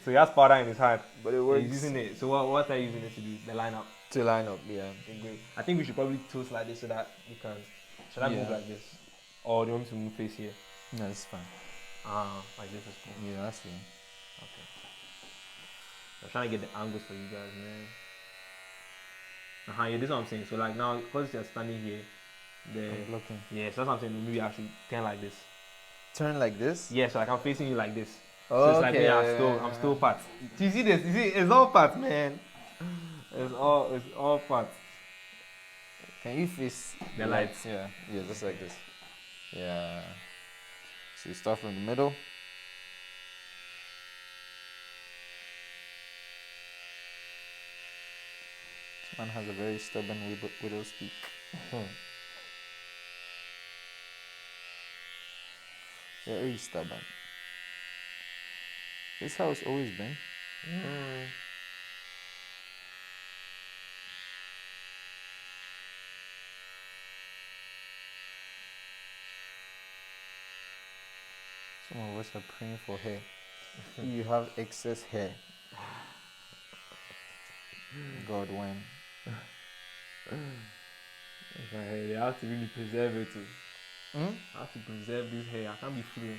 Speaker 2: So he has powder in his hand,
Speaker 3: But it works.
Speaker 2: he's using it. So what are you using it to do? The lineup.
Speaker 3: To line up, yeah.
Speaker 2: Okay, great. I think we should probably toast like this so that you can. Should I move
Speaker 3: Yeah.
Speaker 2: like this, or do you want me to move face here?
Speaker 3: No, it's fine.
Speaker 2: Like this is cool.
Speaker 3: Yeah, that's fine.
Speaker 2: Okay. I'm trying to get the angles for you guys, man. Yeah, this is what I'm saying. So like now, because you're standing here,
Speaker 3: I'm looking.
Speaker 2: yeah, so that's what I'm saying. Maybe I should turn like this.
Speaker 3: Turn like this.
Speaker 2: Yeah, so like I'm facing you like this.
Speaker 3: Oh,
Speaker 2: So it's like me, I'm still part. Do you see this? You see, it's all part, man. It's all part.
Speaker 3: Can you face
Speaker 2: The lights.
Speaker 3: Yeah, just like this. Yeah. So you start from the middle. This man has a very stubborn widow's peak. Very stubborn. This is how it's always been. Some of us are praying for hair. You have excess hair. God, when?
Speaker 2: They have to really preserve it too.
Speaker 3: Hmm?
Speaker 2: I have to preserve this hair. I can't be fluent.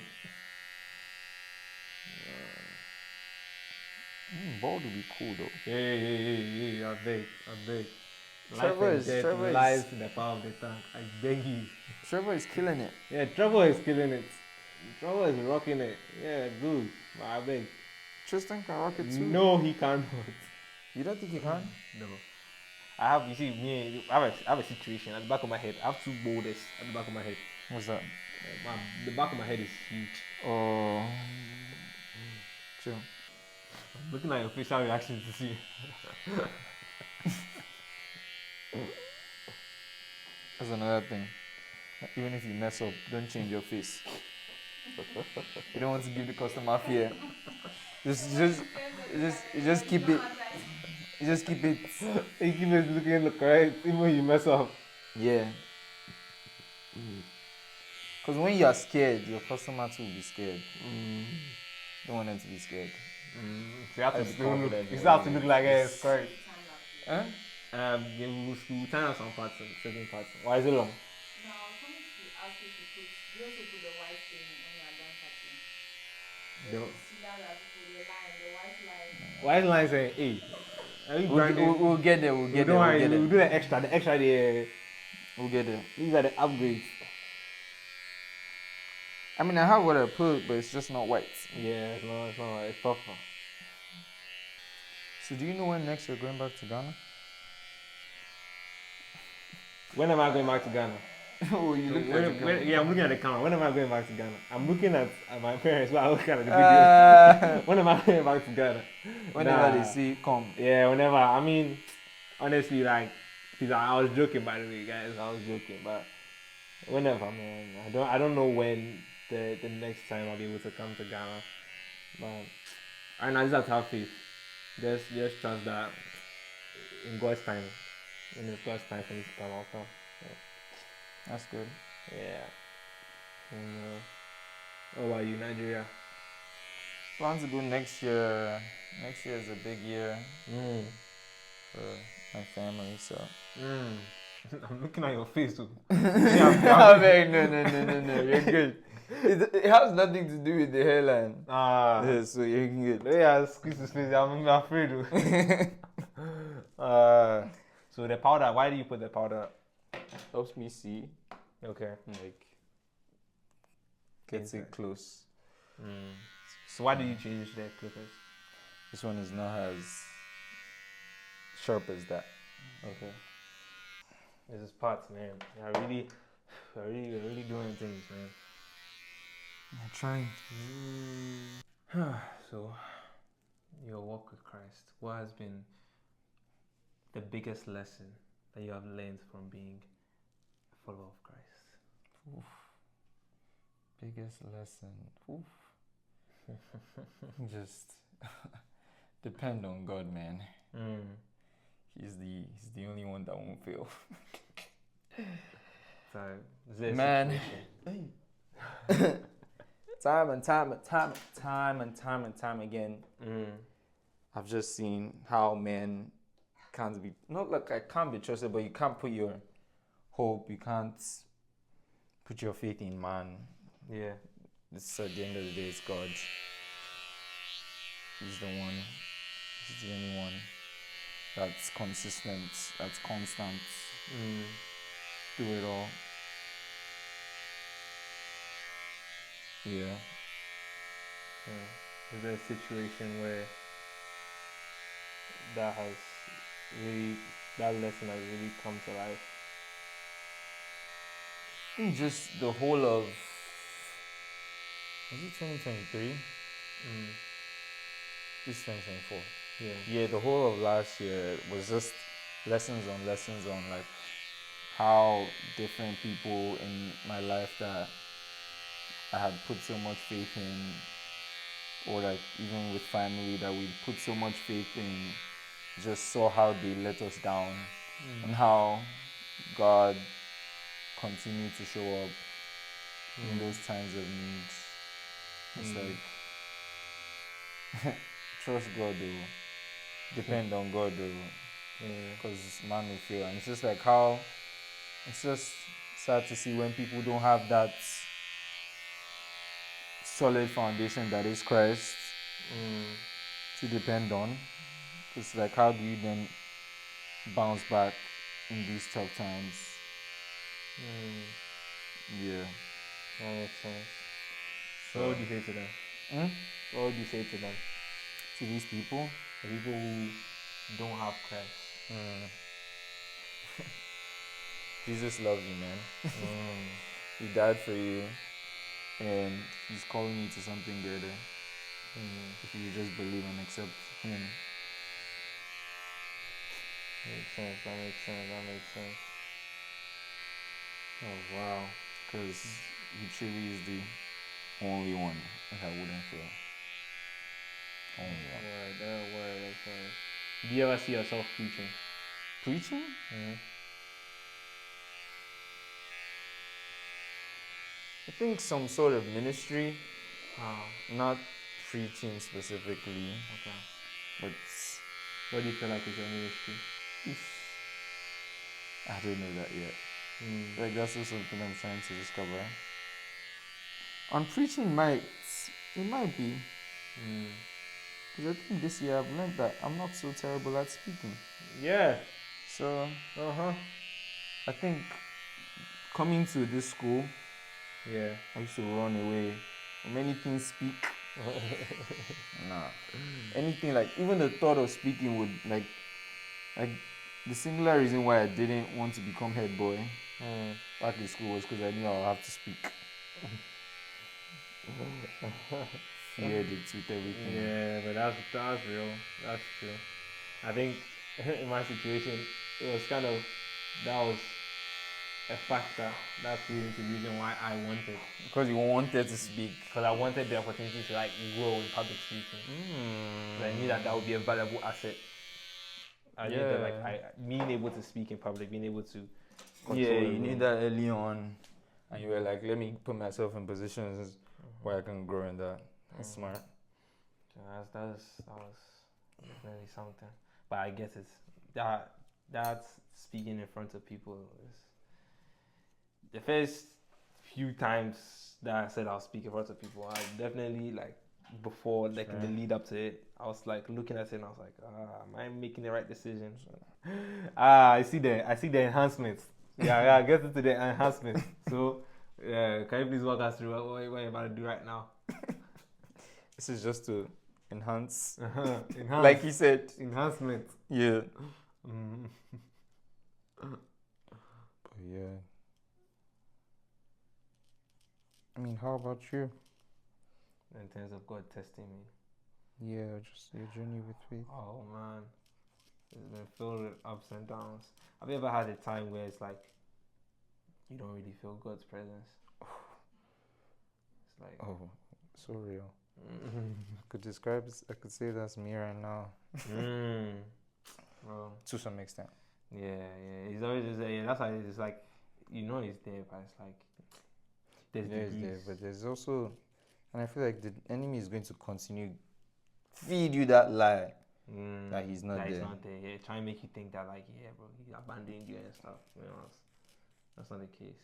Speaker 3: Bald would be cool though.
Speaker 2: Hey, I beg.
Speaker 3: Trevor
Speaker 2: Life and
Speaker 3: is-
Speaker 2: death
Speaker 3: Trevor is-
Speaker 2: lies in the power of the tongue. I beg you.
Speaker 3: Trevor is killing it.
Speaker 2: Yeah, Trevor is killing it. Trevor is rocking it. Yeah, good. But I beg.
Speaker 3: Tristan can rock it too.
Speaker 2: No, he cannot.
Speaker 3: You don't think he can?
Speaker 2: No. I have, you see, I have a situation at the back of my head. I have two boulders at the back of my head.
Speaker 3: What's that?
Speaker 2: The back of my head is huge.
Speaker 3: Oh. True.
Speaker 2: I'm looking at your facial reactions to see.
Speaker 3: That's another thing. Even if you mess up, don't change your face. You don't want to give the customer fear. Just keep it. You just keep it.
Speaker 2: You keep it looking correct even when you mess up.
Speaker 3: Yeah. Because when you are scared, your customer too will be scared. Don't want them to be scared.
Speaker 2: So you have to
Speaker 3: I'd be
Speaker 2: still look.
Speaker 3: confident,
Speaker 2: You
Speaker 3: yeah.
Speaker 2: still have to look like it's correct.
Speaker 3: Huh?
Speaker 2: Yeah, we'll time out some parts and certain parts. Why is it long?
Speaker 4: Now, I was coming to ask you to put, do you also put the white thing when you are done cutting?
Speaker 2: The
Speaker 4: See that as the line, the white line.
Speaker 2: white line saying, hey, are you grinding?
Speaker 3: We'll get there. We'll get there.
Speaker 2: Don't worry,
Speaker 3: We'll get
Speaker 2: we'll do
Speaker 3: there.
Speaker 2: the extra. The extra,
Speaker 3: We'll get there.
Speaker 2: these are the upgrades.
Speaker 3: I mean, I have what I put, but it's just not white.
Speaker 2: Yeah, it's not, it's proper.
Speaker 3: So do you know when next you're going back to Ghana?
Speaker 2: When am I going back to Ghana?
Speaker 3: Oh, you look
Speaker 2: Yeah, I'm looking at the camera. When am I going back to Ghana? I'm looking at my parents while I look at the video. When am I going back to Ghana?
Speaker 3: Whenever
Speaker 2: Nah.
Speaker 3: they see, come.
Speaker 2: Yeah, whenever. I mean, honestly, like, I was joking, by the way, guys. I was joking, but whenever, man. I don't know when the next time I'll be able to come to Ghana. But I just have to have faith. Just trust that in God's time, when it's God's time for me to come, I'll come.
Speaker 3: That's good.
Speaker 2: Yeah. What about you, Nigeria?
Speaker 3: Plan to go next year. Next year is a big year for my family, so.
Speaker 2: I'm looking at your face too.
Speaker 3: No, you're good. It has nothing to do with the hairline. Yeah, so you're good.
Speaker 2: Yeah, squeeze his face. I'm afraid. So the powder. Why do you put the powder?
Speaker 3: Helps me see,
Speaker 2: Okay.
Speaker 3: like, gets it close.
Speaker 2: So why do you change the clippers?
Speaker 3: This one is not as sharp as that.
Speaker 2: Okay. This is parts, man. You're really doing things, man.
Speaker 3: I'm trying.
Speaker 2: So, your walk with Christ. What has been the biggest lesson that you have learned from being a follower of Christ?
Speaker 3: Biggest lesson. Just depend on God, man. He's the only one that won't fail.
Speaker 2: So, is there a
Speaker 3: Man.
Speaker 2: situation?
Speaker 3: Time and time again. I've just seen how men can't be, not like I can't be trusted, but you can't put your hope, you can't put your faith in man.
Speaker 2: Yeah.
Speaker 3: It's at the end of the day, it's God. He's the one. He's the only one that's consistent, that's constant through it all. Yeah.
Speaker 2: Is there a situation where that lesson has really come to life?
Speaker 3: I think just the whole of, was it 2023? This is 2024.
Speaker 2: Yeah.
Speaker 3: Yeah, the whole of last year was just lessons on like how different people in my life that I had put so much faith in, or like even with family that we put so much faith in, just saw how they let us down, and how God continued to show up in those times of need. It's like trust God though, depend on God though, because man will fail, and it's just like how it's just sad to see when people don't have that solid foundation that is Christ to depend on. It's like, how do you then bounce back in these tough times? Yeah.
Speaker 2: That makes sense.
Speaker 3: So,
Speaker 2: What would you say to them? What would you say to them?
Speaker 3: to these people,
Speaker 2: The people who don't have Christ.
Speaker 3: Jesus loves you, man. He died for you, and he's calling you to something greater. If you just believe and accept him.
Speaker 2: Makes sense. That makes sense. Oh wow.
Speaker 3: Because he truly is the only one that wouldn't fail. Only one.
Speaker 2: Word. Do you ever see yourself preaching?
Speaker 3: Preaching? I think some sort of ministry, not preaching specifically,
Speaker 2: Okay.
Speaker 3: but
Speaker 2: What do you feel like is your ministry?
Speaker 3: I don't know that yet. Like, that's also something I'm trying to discover. On preaching, it might be. Because I think this year I've learned that I'm not so terrible at speaking.
Speaker 2: Yeah.
Speaker 3: So, I think coming to this school,
Speaker 2: Yeah.
Speaker 3: I used to run away from anything speak. Nah. Anything, like, even the thought of speaking would, like the singular reason why I didn't want to become head boy back in school was because I knew I'll have to speak. Feared it with everything.
Speaker 2: Yeah, but that's real. That's true. I think in my situation, it was kind of, that was a factor. That's the reason why I wanted.
Speaker 3: Because you wanted to speak.
Speaker 2: Because I wanted the opportunity to like grow in public speaking. So I knew that would be a valuable asset. I knew that being able to speak in public, being able to control.
Speaker 3: Yeah, you need that early on, and you were like, let me put myself in positions where I can grow in that. That's smart.
Speaker 2: That was definitely something. But I guess it's that's speaking in front of people is the first few times that I said I'll speak in front of people. I definitely, like, before, like, in the lead up to it, I was like looking at it and I was like, am I making the right decision? I see the enhancements. Yeah, get into the enhancements. So can you please walk us through what you're about to do right now?
Speaker 3: This is just to enhance.
Speaker 2: Enhance.
Speaker 3: Like you said.
Speaker 2: Enhancement.
Speaker 3: Yeah. But yeah. I mean, how about you?
Speaker 2: In terms of God testing me.
Speaker 3: Yeah, just your journey with faith.
Speaker 2: Oh man, it's been filled with ups and downs. Have you ever had a time where it's like you don't really feel God's presence? It's like,
Speaker 3: oh, so real. I could say that's me right now.
Speaker 2: Well,
Speaker 3: to some extent.
Speaker 2: Yeah. He's always just, that's why it's like, you know, he's there, but it's like there's
Speaker 3: there, but there's also, and I feel like the enemy is going to continue feed you that lie that he's not there.
Speaker 2: He's not there. Yeah, try and make you think that, like, yeah, bro, he abandoned you and stuff. You know, that's not the case.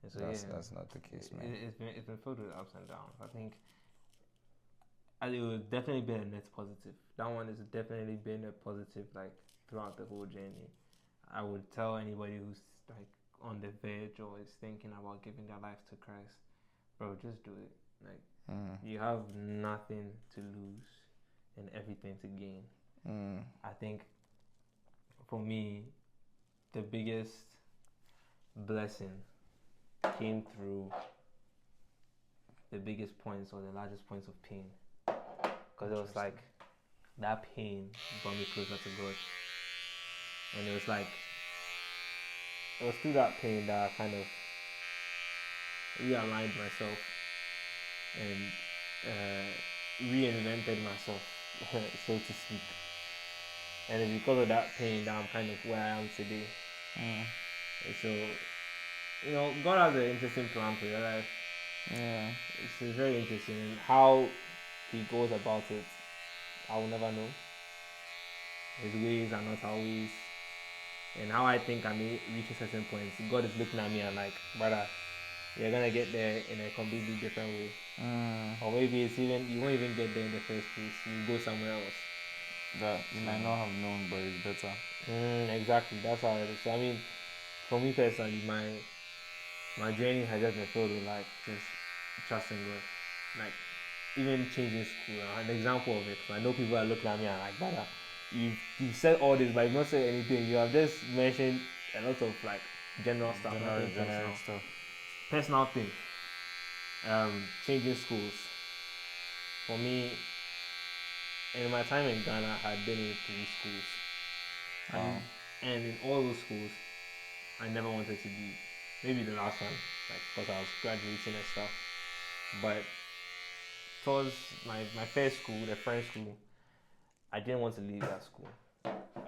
Speaker 2: And so
Speaker 3: that's not the case, man.
Speaker 2: It's been filled with ups and downs. I think it would definitely been a net positive. That one has definitely been a positive, like, throughout the whole journey. I would tell anybody who's like on the verge or is thinking about giving their life to Christ, bro, just do it. Like, you have nothing to lose and everything to gain. I think for me, the biggest blessing came through the biggest points or the largest points of pain, because it was like that pain brought me closer to God, and it was like it was through that pain that I kind of realigned myself and reinvented myself, so to speak. And it's because of that pain that I'm kind of where I am today. And so, God has an interesting plan for your life.
Speaker 3: Yeah.
Speaker 2: It's very interesting. And how He goes about it, I will never know. His ways are not our ways. And how I think I may reach a certain point, God is looking at me and like, brother, you're gonna get there in a completely different way. Or maybe you won't even get there in the first place. You go somewhere else
Speaker 3: That you might not have known, but it's better.
Speaker 2: Exactly, that's how it is. So, I mean, for me personally, my journey has just been filled with like just trusting God, like even changing school. An example of it, 'cause I know people are looking at me and like, brother, you've said all this, but you've not said anything. You have just mentioned a lot of like general stuff,
Speaker 3: Generic stuff.
Speaker 2: personal things. Changing schools. For me, in my time in Ghana, I had been in 3 schools.
Speaker 3: Wow.
Speaker 2: And in all those schools, I never wanted to be, maybe the last one, like because I was graduating and stuff. But towards my first school, the French school, I didn't want to leave that school.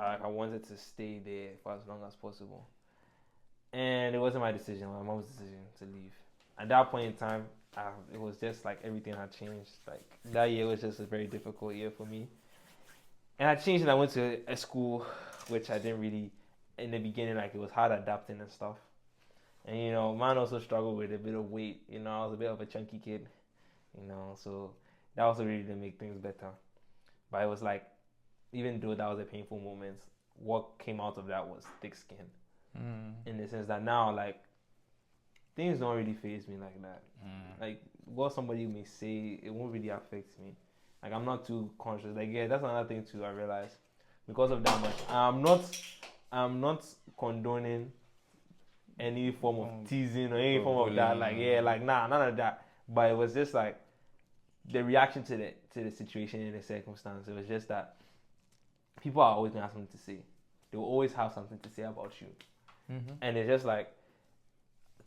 Speaker 2: I wanted to stay there for as long as possible. And it wasn't my decision, my mom's decision to leave. At that point in time, it was just like everything had changed. Like that year was just a very difficult year for me. And I changed and I went to a school which I didn't really, in the beginning, like it was hard adapting and stuff. And man also struggled with a bit of weight. I was a bit of a chunky kid, so that also really didn't make things better. But it was like, even though that was a painful moment, what came out of that was thick skin. In the sense that now, like, things don't really faze me like that. Like, what somebody may say, it won't really affect me. Like, I'm not too conscious. Like, yeah, that's another thing too, I realized. Because of that much, I'm not condoning any form of teasing or any form of that. Like, yeah, like, nah, none of that. But it was just like the reaction to the situation and the circumstance. It was just that people are always gonna have something to say. They will always have something to say about you. And it's just like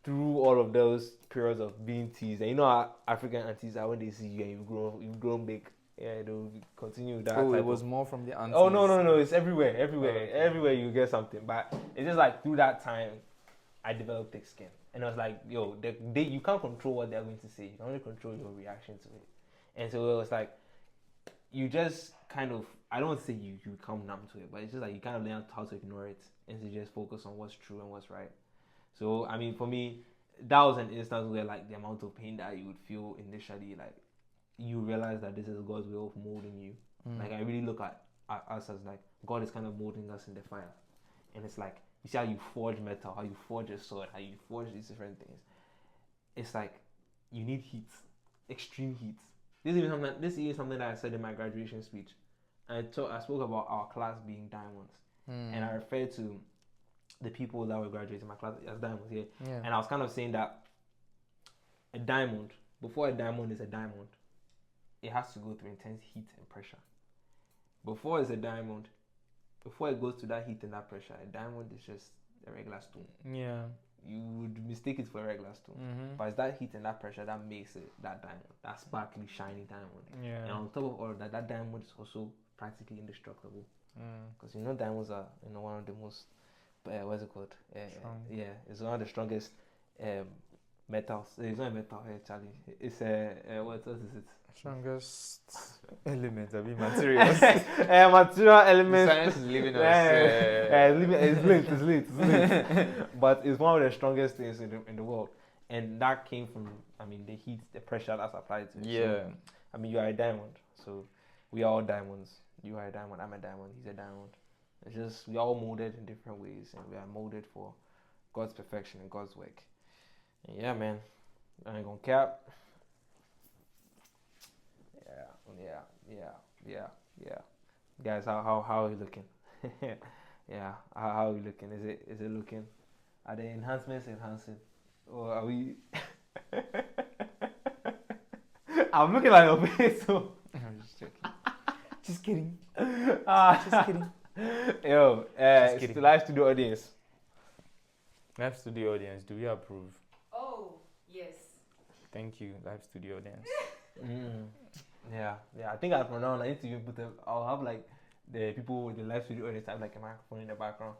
Speaker 2: through all of those periods of being teased, and African aunties are when they see you and you've grown big. Yeah, they'll continue with that.
Speaker 3: Oh, it was more from the aunties.
Speaker 2: Oh no, it's everywhere. Everywhere you get something. But it's just like through that time, I developed thick skin, and it was like, yo, you can't control what they're going to say. You can only control your reaction to it. And so it was like, you just kind of, I don't want to say you become numb to it, but it's just like you kind of learn how to ignore it and to just focus on what's true and what's right. So I mean, for me, that was an instance where like the amount of pain that you would feel initially, like you realize that this is God's way of molding you. Like I really look at us as like God is kind of molding us in the fire, and it's like you see how you forge metal, how you forge a sword, how you forge these different things. It's like you need heat, extreme heat. This is even something that I said in my graduation speech. I spoke about our class being diamonds, and I referred to the people that were graduating my class as diamonds here. Yeah. And I was kind of saying that a diamond, before a diamond is a diamond, it has to go through intense heat and pressure. Before it's a diamond, before it goes to that heat and that pressure, a diamond is just a regular stone. Yeah. You would mistake it for a regular stone. But it's that heat and that pressure that makes it that diamond, that sparkly, shiny diamond. Yeah. And on top of all of that, that diamond is also practically indestructible. Because diamonds are one of the most, what's it called? It's one of the strongest metals. It's not a metal here, Charlie. It's what else is it?
Speaker 3: Strongest elements, materials.
Speaker 2: Material elements.
Speaker 3: Science is leaving us.
Speaker 2: It's linked. But it's one of the strongest things in the world. And that came from, the heat, the pressure that's applied to it.
Speaker 3: Yeah.
Speaker 2: So, you are a diamond. So we are all diamonds. You are a diamond, I'm a diamond, he's a diamond. It's just, we are all molded in different ways. And we are molded for God's perfection and God's work. And yeah, man. I ain't gonna cap. Yeah. Guys, how are we looking? Yeah, how are we looking? Is it looking? Are the enhancements enhancing? Or are we? I'm looking at your face. So.
Speaker 3: I'm just joking. Just kidding.
Speaker 2: Just
Speaker 3: kidding.
Speaker 2: Yo,
Speaker 3: Just kidding.
Speaker 2: to live studio audience.
Speaker 3: Live studio audience, do we approve?
Speaker 4: Oh, yes.
Speaker 3: Thank you, live studio audience.
Speaker 2: Yeah. I think from now on, I need to even put them. I'll have like the people with the live studio audience have like a microphone in the background.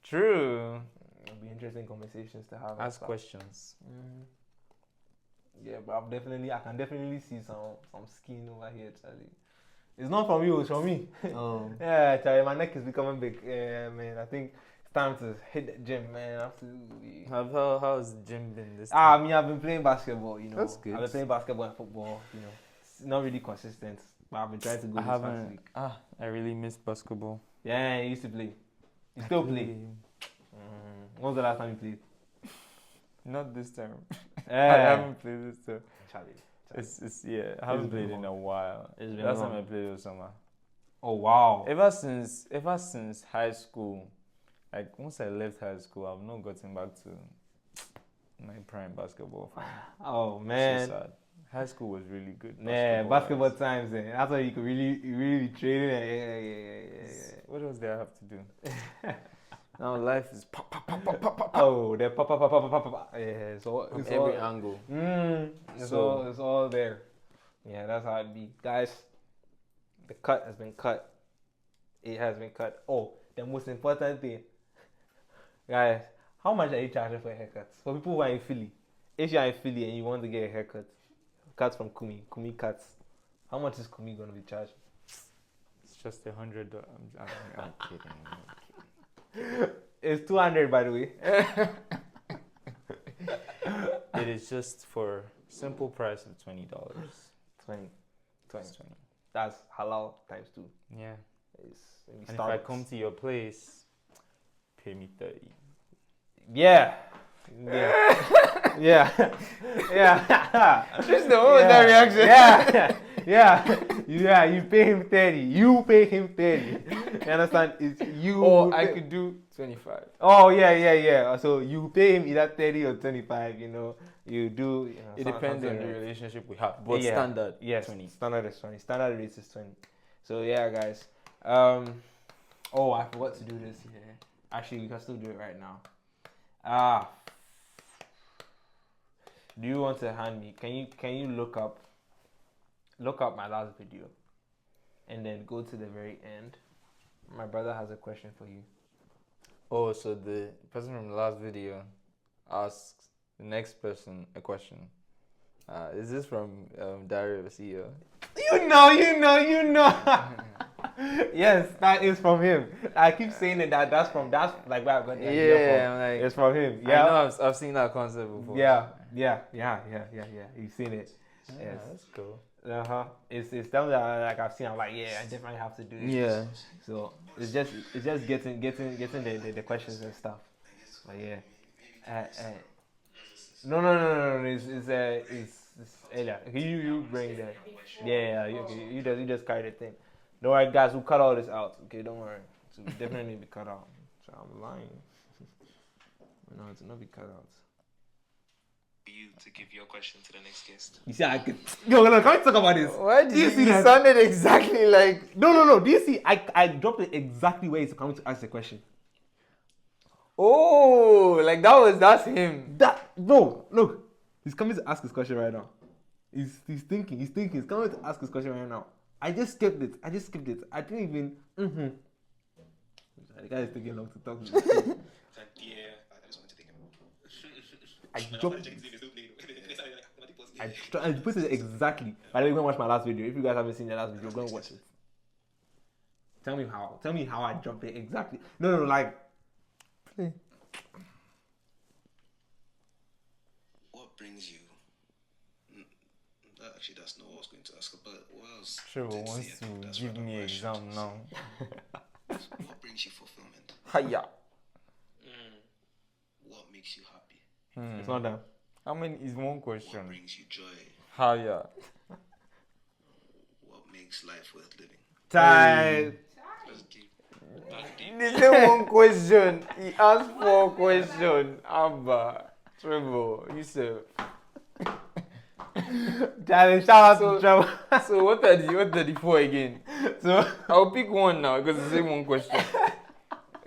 Speaker 3: True.
Speaker 2: It'll be interesting conversations to have.
Speaker 3: Ask questions.
Speaker 2: Yeah, but I can definitely see some skin over here, Charlie. It's not from you, it's from me.
Speaker 3: Oh.
Speaker 2: Yeah, Charlie, my neck is becoming big. Yeah, man, I think it's time to hit the gym, man. Absolutely.
Speaker 3: How's the gym been this
Speaker 2: I
Speaker 3: time?
Speaker 2: mean, I've been playing basketball, you know.
Speaker 3: That's good.
Speaker 2: I've been playing basketball and football, you know. It's not really consistent, but I've been trying to go
Speaker 3: I
Speaker 2: this past
Speaker 3: haven't.
Speaker 2: week.
Speaker 3: I really missed basketball.
Speaker 2: Yeah, I used to play. You still play? When was the last time you played?
Speaker 3: Not this time. I
Speaker 2: Yeah.
Speaker 3: haven't played this time.
Speaker 2: Charlie.
Speaker 3: It's yeah. I haven't
Speaker 2: It's been
Speaker 3: played in a while.
Speaker 2: It's been
Speaker 3: Last time
Speaker 2: long.
Speaker 3: I played was summer.
Speaker 2: Oh, wow.
Speaker 3: Ever since high school, like once I left high school, I've not gotten back to my prime basketball.
Speaker 2: Oh,
Speaker 3: So
Speaker 2: man.
Speaker 3: sad. High school was really good.
Speaker 2: Yeah, basketball times. That's why you could really be training. Yeah.
Speaker 3: What else do I have to do? Now life is pop, pop, pop, pop, pop, pop.
Speaker 2: Oh, the pop. Yeah, so
Speaker 3: From
Speaker 2: it's
Speaker 3: every
Speaker 2: all,
Speaker 3: angle.
Speaker 2: it's all there. Yeah, that's how it be. Guys, the cut has been cut. It has been cut. Oh, the most important thing. Guys, how much are you charging for a haircut? For people who are in Philly. If you are in Philly and you want to get a haircut, cut from Kumi Cuts. How much is Kumi going to be charging?
Speaker 3: It's just $100. I'm kidding.
Speaker 2: It's 200, by the way.
Speaker 3: It is just for simple price of $20.
Speaker 2: 20.
Speaker 3: It's 20.
Speaker 2: That's halal times 2.
Speaker 3: Yeah.
Speaker 2: It's
Speaker 3: And if I come to your place, pay me 30.
Speaker 2: Yeah.
Speaker 3: Just the what was that reaction?
Speaker 2: Yeah. You pay him 30. You pay him 30. You understand? It's you.
Speaker 3: Or I could do 25.
Speaker 2: Oh yeah. So you pay him either 30 or 25. You know, you do. You know,
Speaker 3: It depends on the
Speaker 2: like-
Speaker 3: relationship we have. But
Speaker 2: Yeah.
Speaker 3: standard,
Speaker 2: Yes,
Speaker 3: 20.
Speaker 2: standard is 20. Standard rate is 20. So yeah, guys. Oh, I forgot to do this here. Actually, we can still do it right now. Do you want to hand me? Can you look up my last video, and then go to the very end? My brother has a question for you.
Speaker 3: Oh, so the person from the last video asks the next person a question. Is this from Diary of a CEO?
Speaker 2: You know. Yes, that is from him. I keep saying that's like where I got the idea from.
Speaker 3: Yeah, I'm like,
Speaker 2: It's from him.
Speaker 3: I
Speaker 2: Yeah.
Speaker 3: know I've seen that concept before.
Speaker 2: Yeah. You've seen it.
Speaker 3: Yeah,
Speaker 2: Yes.
Speaker 3: that's cool.
Speaker 2: It's something that like I've seen. I'm like, yeah, I definitely have to do this.
Speaker 3: Yeah.
Speaker 2: So it's just getting the questions and stuff. But yeah. No. It's earlier. Okay, you bring that. Yeah. You just carry the thing. Don't worry, guys. We'll cut all this out. Okay, don't worry. So we definitely be cut out. So I'm lying. No, it's not be cut out.
Speaker 6: You to give your question to the next guest.
Speaker 2: You see, I could. Yo, can we talk about this?
Speaker 3: Why
Speaker 2: Do you
Speaker 3: did
Speaker 2: see
Speaker 3: you
Speaker 2: that?
Speaker 3: sounded exactly like
Speaker 2: No. Do you see? I dropped it exactly where he's coming to ask the question.
Speaker 3: oh, like that's him.
Speaker 2: No, look. He's coming to ask his question right now. He's thinking. He's coming to ask his question right now. I just skipped it. I didn't even. The guy is taking long to talk to me.
Speaker 6: Yeah, I just wanted to take him.
Speaker 2: I dropped. I put it exactly. By the way, go and watch my last video. If you guys haven't seen the last video, go and watch it. Tell me how I dropped it exactly. No, like. Play.
Speaker 6: What brings you? Actually, that's not what I was going to ask. But what else?
Speaker 3: Trevor wants to give me exam now.
Speaker 6: What brings you fulfillment?
Speaker 3: Hiya.
Speaker 6: What makes you happy?
Speaker 2: It's not done.
Speaker 3: How many is one
Speaker 6: What
Speaker 3: question?
Speaker 6: brings you joy?
Speaker 3: Hiya.
Speaker 6: What makes life worth living?
Speaker 2: Time.
Speaker 6: That's deep. That's deep.
Speaker 3: He said one question. He asked 4 questions. Abba. Trevor, you said.
Speaker 2: Charlie, shout out to Trevor.
Speaker 3: So what are the four again? So I'll pick one now because it's the same one question.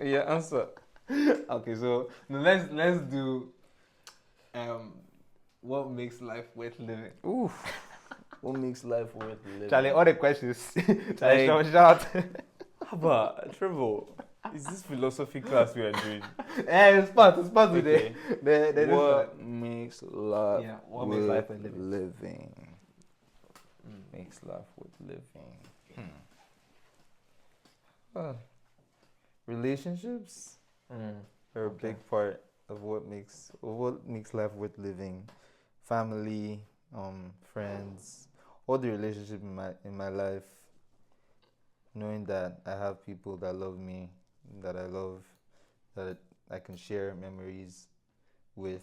Speaker 3: Yeah, answer.
Speaker 2: Okay, so now let's do what makes life worth living.
Speaker 3: Oof. What makes life worth living?
Speaker 2: Charlie, all the questions. Charlie,
Speaker 3: Like-
Speaker 2: shout.
Speaker 3: Haba, Trevor, is this philosophy class we are doing?
Speaker 2: It's part of
Speaker 3: Okay.
Speaker 2: the
Speaker 3: What makes life
Speaker 2: Yeah, what makes life worth living?
Speaker 3: living? Makes life worth living. Well, relationships are a big part of what makes life worth living. Family, friends, all the relationships in my life. Knowing that I have people that love me, that I love, that I can share memories with,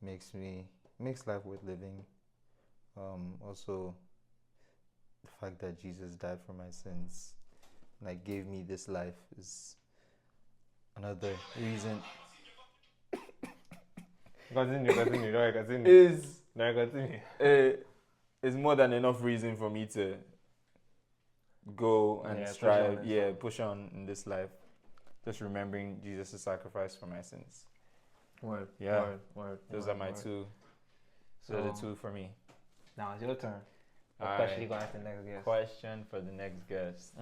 Speaker 3: makes life worth living. Also, the fact that Jesus died for my sins, like gave me this life, is another reason.
Speaker 2: Continue. No, continue.
Speaker 3: Is more than enough reason for me to go and
Speaker 2: Yeah, push
Speaker 3: strive,
Speaker 2: on
Speaker 3: push on in this life. Just remembering Jesus' sacrifice for my sins.
Speaker 2: Word.
Speaker 3: Yeah.
Speaker 2: Word.
Speaker 3: Those are my two.
Speaker 2: So
Speaker 3: Those are the two for me.
Speaker 2: now it's your turn. What
Speaker 3: All
Speaker 2: question
Speaker 3: right.
Speaker 2: you gonna ask the next guest?
Speaker 3: Question for the next guest.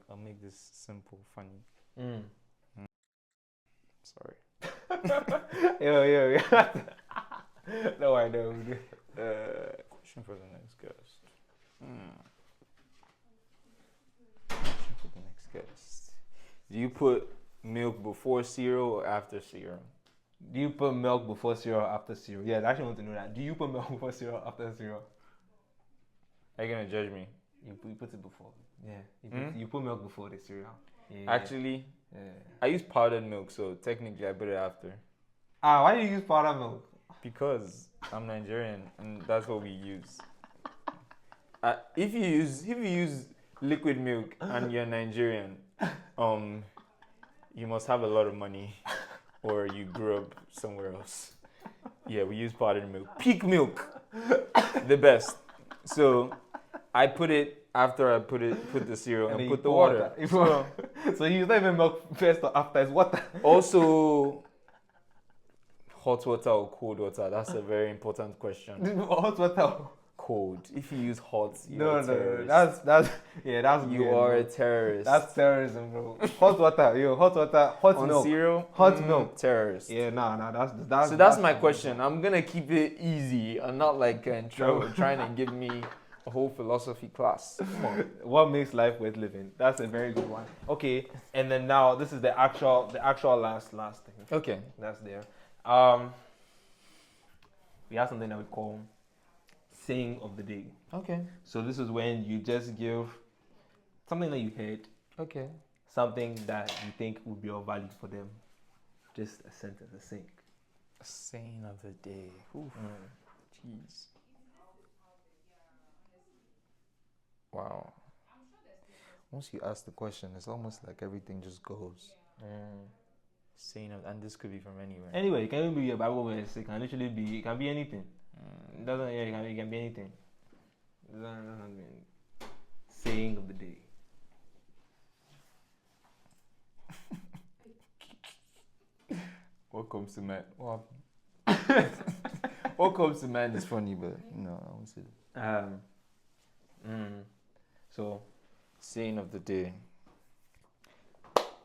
Speaker 3: I'll make this simple, funny. Sorry.
Speaker 2: Yo. No, I know.
Speaker 3: Question for the next guest. Question for the next guest. Do you put milk before cereal or after cereal?
Speaker 2: Do you put milk before cereal or after cereal? Yeah, I actually want to know that. Do you put milk before cereal or after cereal?
Speaker 3: Are you gonna judge me?
Speaker 2: You put it before. Yeah. You put milk before the cereal. Yeah.
Speaker 3: Actually,
Speaker 2: Yeah.
Speaker 3: I use powdered milk, so technically I put it after.
Speaker 2: Why do you use powdered milk?
Speaker 3: Because I'm Nigerian and that's what we use. If you use liquid milk and you're Nigerian, you must have a lot of money, or you grew up somewhere else. Yeah, we use powdered milk. Peak milk, the best. So I put it after I put the cereal and
Speaker 2: then
Speaker 3: put
Speaker 2: you
Speaker 3: the
Speaker 2: pour
Speaker 3: water.
Speaker 2: So you use not even milk first or after, it's water.
Speaker 3: Also, hot water or cold water? That's a very important question.
Speaker 2: Hot water.
Speaker 3: Cold. If you use hot,
Speaker 2: No,
Speaker 3: a terrorist.
Speaker 2: that's
Speaker 3: You
Speaker 2: weird,
Speaker 3: are
Speaker 2: bro.
Speaker 3: a terrorist.
Speaker 2: That's terrorism, bro. Hot water, hot
Speaker 3: on
Speaker 2: milk.
Speaker 3: cereal.
Speaker 2: Hot milk.
Speaker 3: Terrorist.
Speaker 2: Yeah, that's.
Speaker 3: So that's my question. I'm gonna keep it easy and not like trying to give me a whole philosophy class. Come on.
Speaker 2: What makes life worth living? That's a very good one. Okay, and then now this is the actual last thing.
Speaker 3: Okay.
Speaker 2: That's there. We have something that we call saying of the day.
Speaker 3: Okay.
Speaker 2: So this is when you just give something that you heard,
Speaker 3: Okay.
Speaker 2: something that you think would be of value for them. Just a sentence, a saying.
Speaker 3: Saying of the day. Oof. Jeez. Wow. Once you ask the question, it's almost like everything just goes. Saying of, and this could be from anywhere.
Speaker 2: Anyway, it can even be a Bible verse. It can literally be. It can be anything. It doesn't. Yeah, it can be anything. It doesn't mean saying of the day.
Speaker 3: What comes to mind? What comes to mind is funny, but no, I won't say that.
Speaker 2: So,
Speaker 3: Saying of the day.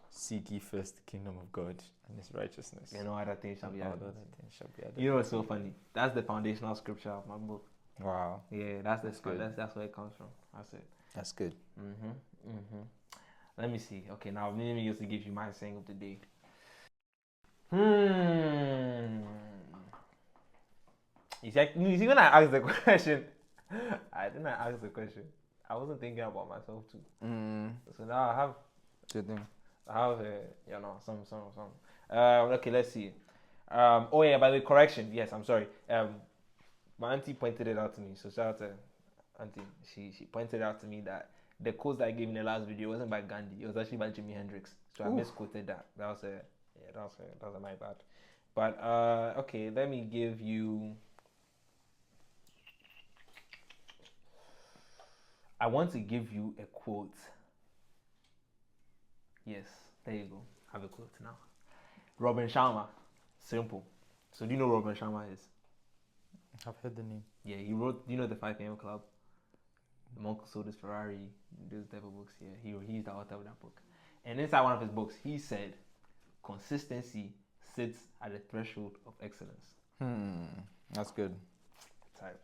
Speaker 3: Seek ye first the kingdom of God and his righteousness.
Speaker 2: you know, other things shall be
Speaker 3: All
Speaker 2: added.
Speaker 3: other things shall be added.
Speaker 2: You know, it's so funny. That's the foundational scripture of my book.
Speaker 3: Wow.
Speaker 2: Yeah, that's
Speaker 3: good.
Speaker 2: that's where it comes from. That's it.
Speaker 3: That's good.
Speaker 2: Let me see. Okay, now let me just give you my saying of the day. You see, when I asked the question, I didn't ask the question. I wasn't thinking about myself too. So now I have some. Okay, let's see. By the way, correction. Yes, I'm sorry. My auntie pointed it out to me, so shout out to her. auntie, she pointed out to me that the quote that I gave in the last video wasn't by Gandhi. It was actually by Jimi Hendrix. So I misquoted that. That was my bad. But okay, let me give you. I want to give you a quote. Yes, there you go. Have a quote now. Robin Sharma. Simple. So do you know who Robin Sharma is?
Speaker 3: I've heard the name.
Speaker 2: Yeah, he wrote. You know the 5 a.m. Club. The Monk Sold His Ferrari. Those type of books. Yeah, he's the author of that book. And inside one of his books, he said, "Consistency sits at the threshold of excellence."
Speaker 3: That's good.
Speaker 2: Type.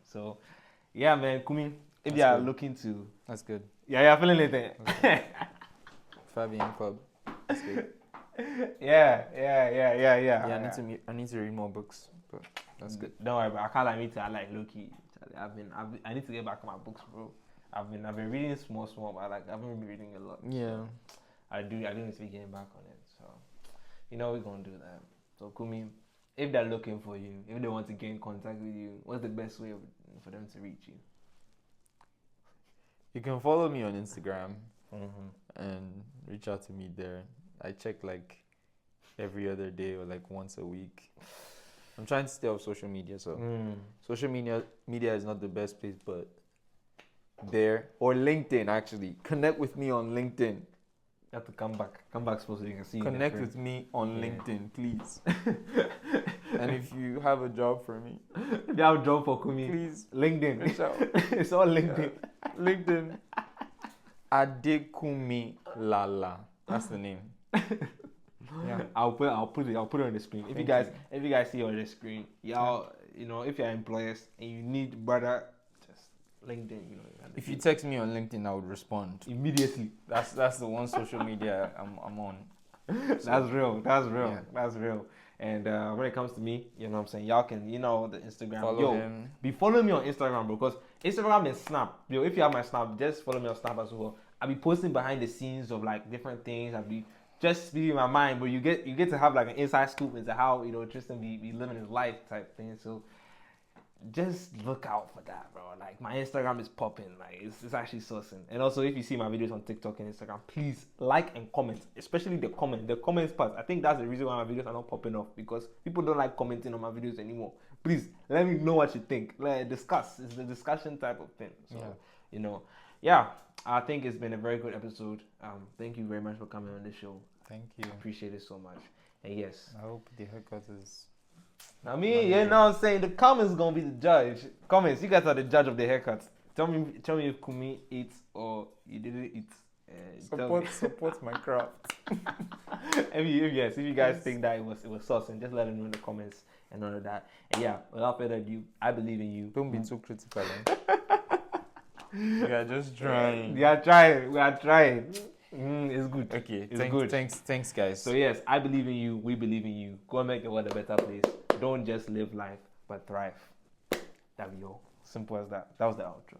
Speaker 2: So, yeah, man, Kumi, if you are looking to,
Speaker 3: That's good.
Speaker 2: yeah, you're feeling it. Okay.
Speaker 3: 5 a.m. Club. That's good.
Speaker 2: Yeah.
Speaker 3: Yeah, I need to read more books, but that's good.
Speaker 2: Don't worry, but I can't like me to. I like low-key. I need to get back on my books, bro. I've been reading small, but I haven't been reading a lot.
Speaker 3: Yeah.
Speaker 2: So I do need to be getting back on it. So, we're gonna do that. So Kumi, if they're looking for you, if they want to get in contact with you, what's the best way for them to reach you?
Speaker 3: You can follow me on Instagram and reach out to me there. I check like every other day or like once a week. I'm trying to stay off social media, so social media is not the best place, but there or LinkedIn actually. Connect with me on LinkedIn.
Speaker 2: You have to come back so you can see.
Speaker 3: Connect with me on LinkedIn, please. And if you have a job for me,
Speaker 2: if you have a job for Kumi,
Speaker 3: please
Speaker 2: LinkedIn.
Speaker 3: reach out.
Speaker 2: It's all LinkedIn.
Speaker 3: Yeah. LinkedIn. Adekunmi Lala. That's the name. Yeah.
Speaker 2: I'll put it on the screen. If you guys see it on the screen, y'all, if you're employers and you need brother, just LinkedIn,
Speaker 3: If you text me on LinkedIn, I would respond
Speaker 2: immediately.
Speaker 3: That's the one social media I'm on. So,
Speaker 2: That's real.
Speaker 3: Yeah.
Speaker 2: That's real. And when it comes to me, you know what I'm saying, y'all can, the Instagram.
Speaker 3: Follow him.
Speaker 2: Be following me on Instagram, bro, because Instagram and Snap. Yo, if you have my Snap, just follow me on Snap as well. I'll be posting behind the scenes of like different things. I'll be just speaking my mind, but you get to have like an inside scoop into how Tristan be living his life type thing. So just look out for that, bro. Like my Instagram is popping, like it's actually sourcing. And also, if you see my videos on TikTok and Instagram, please like and comment, especially the comments part. I think that's the reason why my videos are not popping off, because people don't like commenting on my videos anymore. Please let me know what you think. Like, discuss. It's the discussion type of thing. So I think it's been a very good episode. Thank you very much for coming on this show.
Speaker 3: Thank you.
Speaker 2: Appreciate it so much. And yes,
Speaker 3: I hope the haircut is.
Speaker 2: I mean, you know what I'm saying? The comments gonna be the judge. Comments, you guys are the judge of the haircuts. Tell me if Kumi eats or you didn't eat.
Speaker 3: Support my craft.
Speaker 2: If you guys think that it was saucing, just let them know in the comments and all of that. And yeah, without further ado, I believe in you.
Speaker 3: Don't be too critical. We are just trying.
Speaker 2: We are trying. It's good.
Speaker 3: Okay,
Speaker 2: it's good.
Speaker 3: Thanks, guys.
Speaker 2: So yes, I believe in you. We believe in you. Go and make the world a better place. Don't just live life, but thrive. That be all. Simple as that. That was the outro.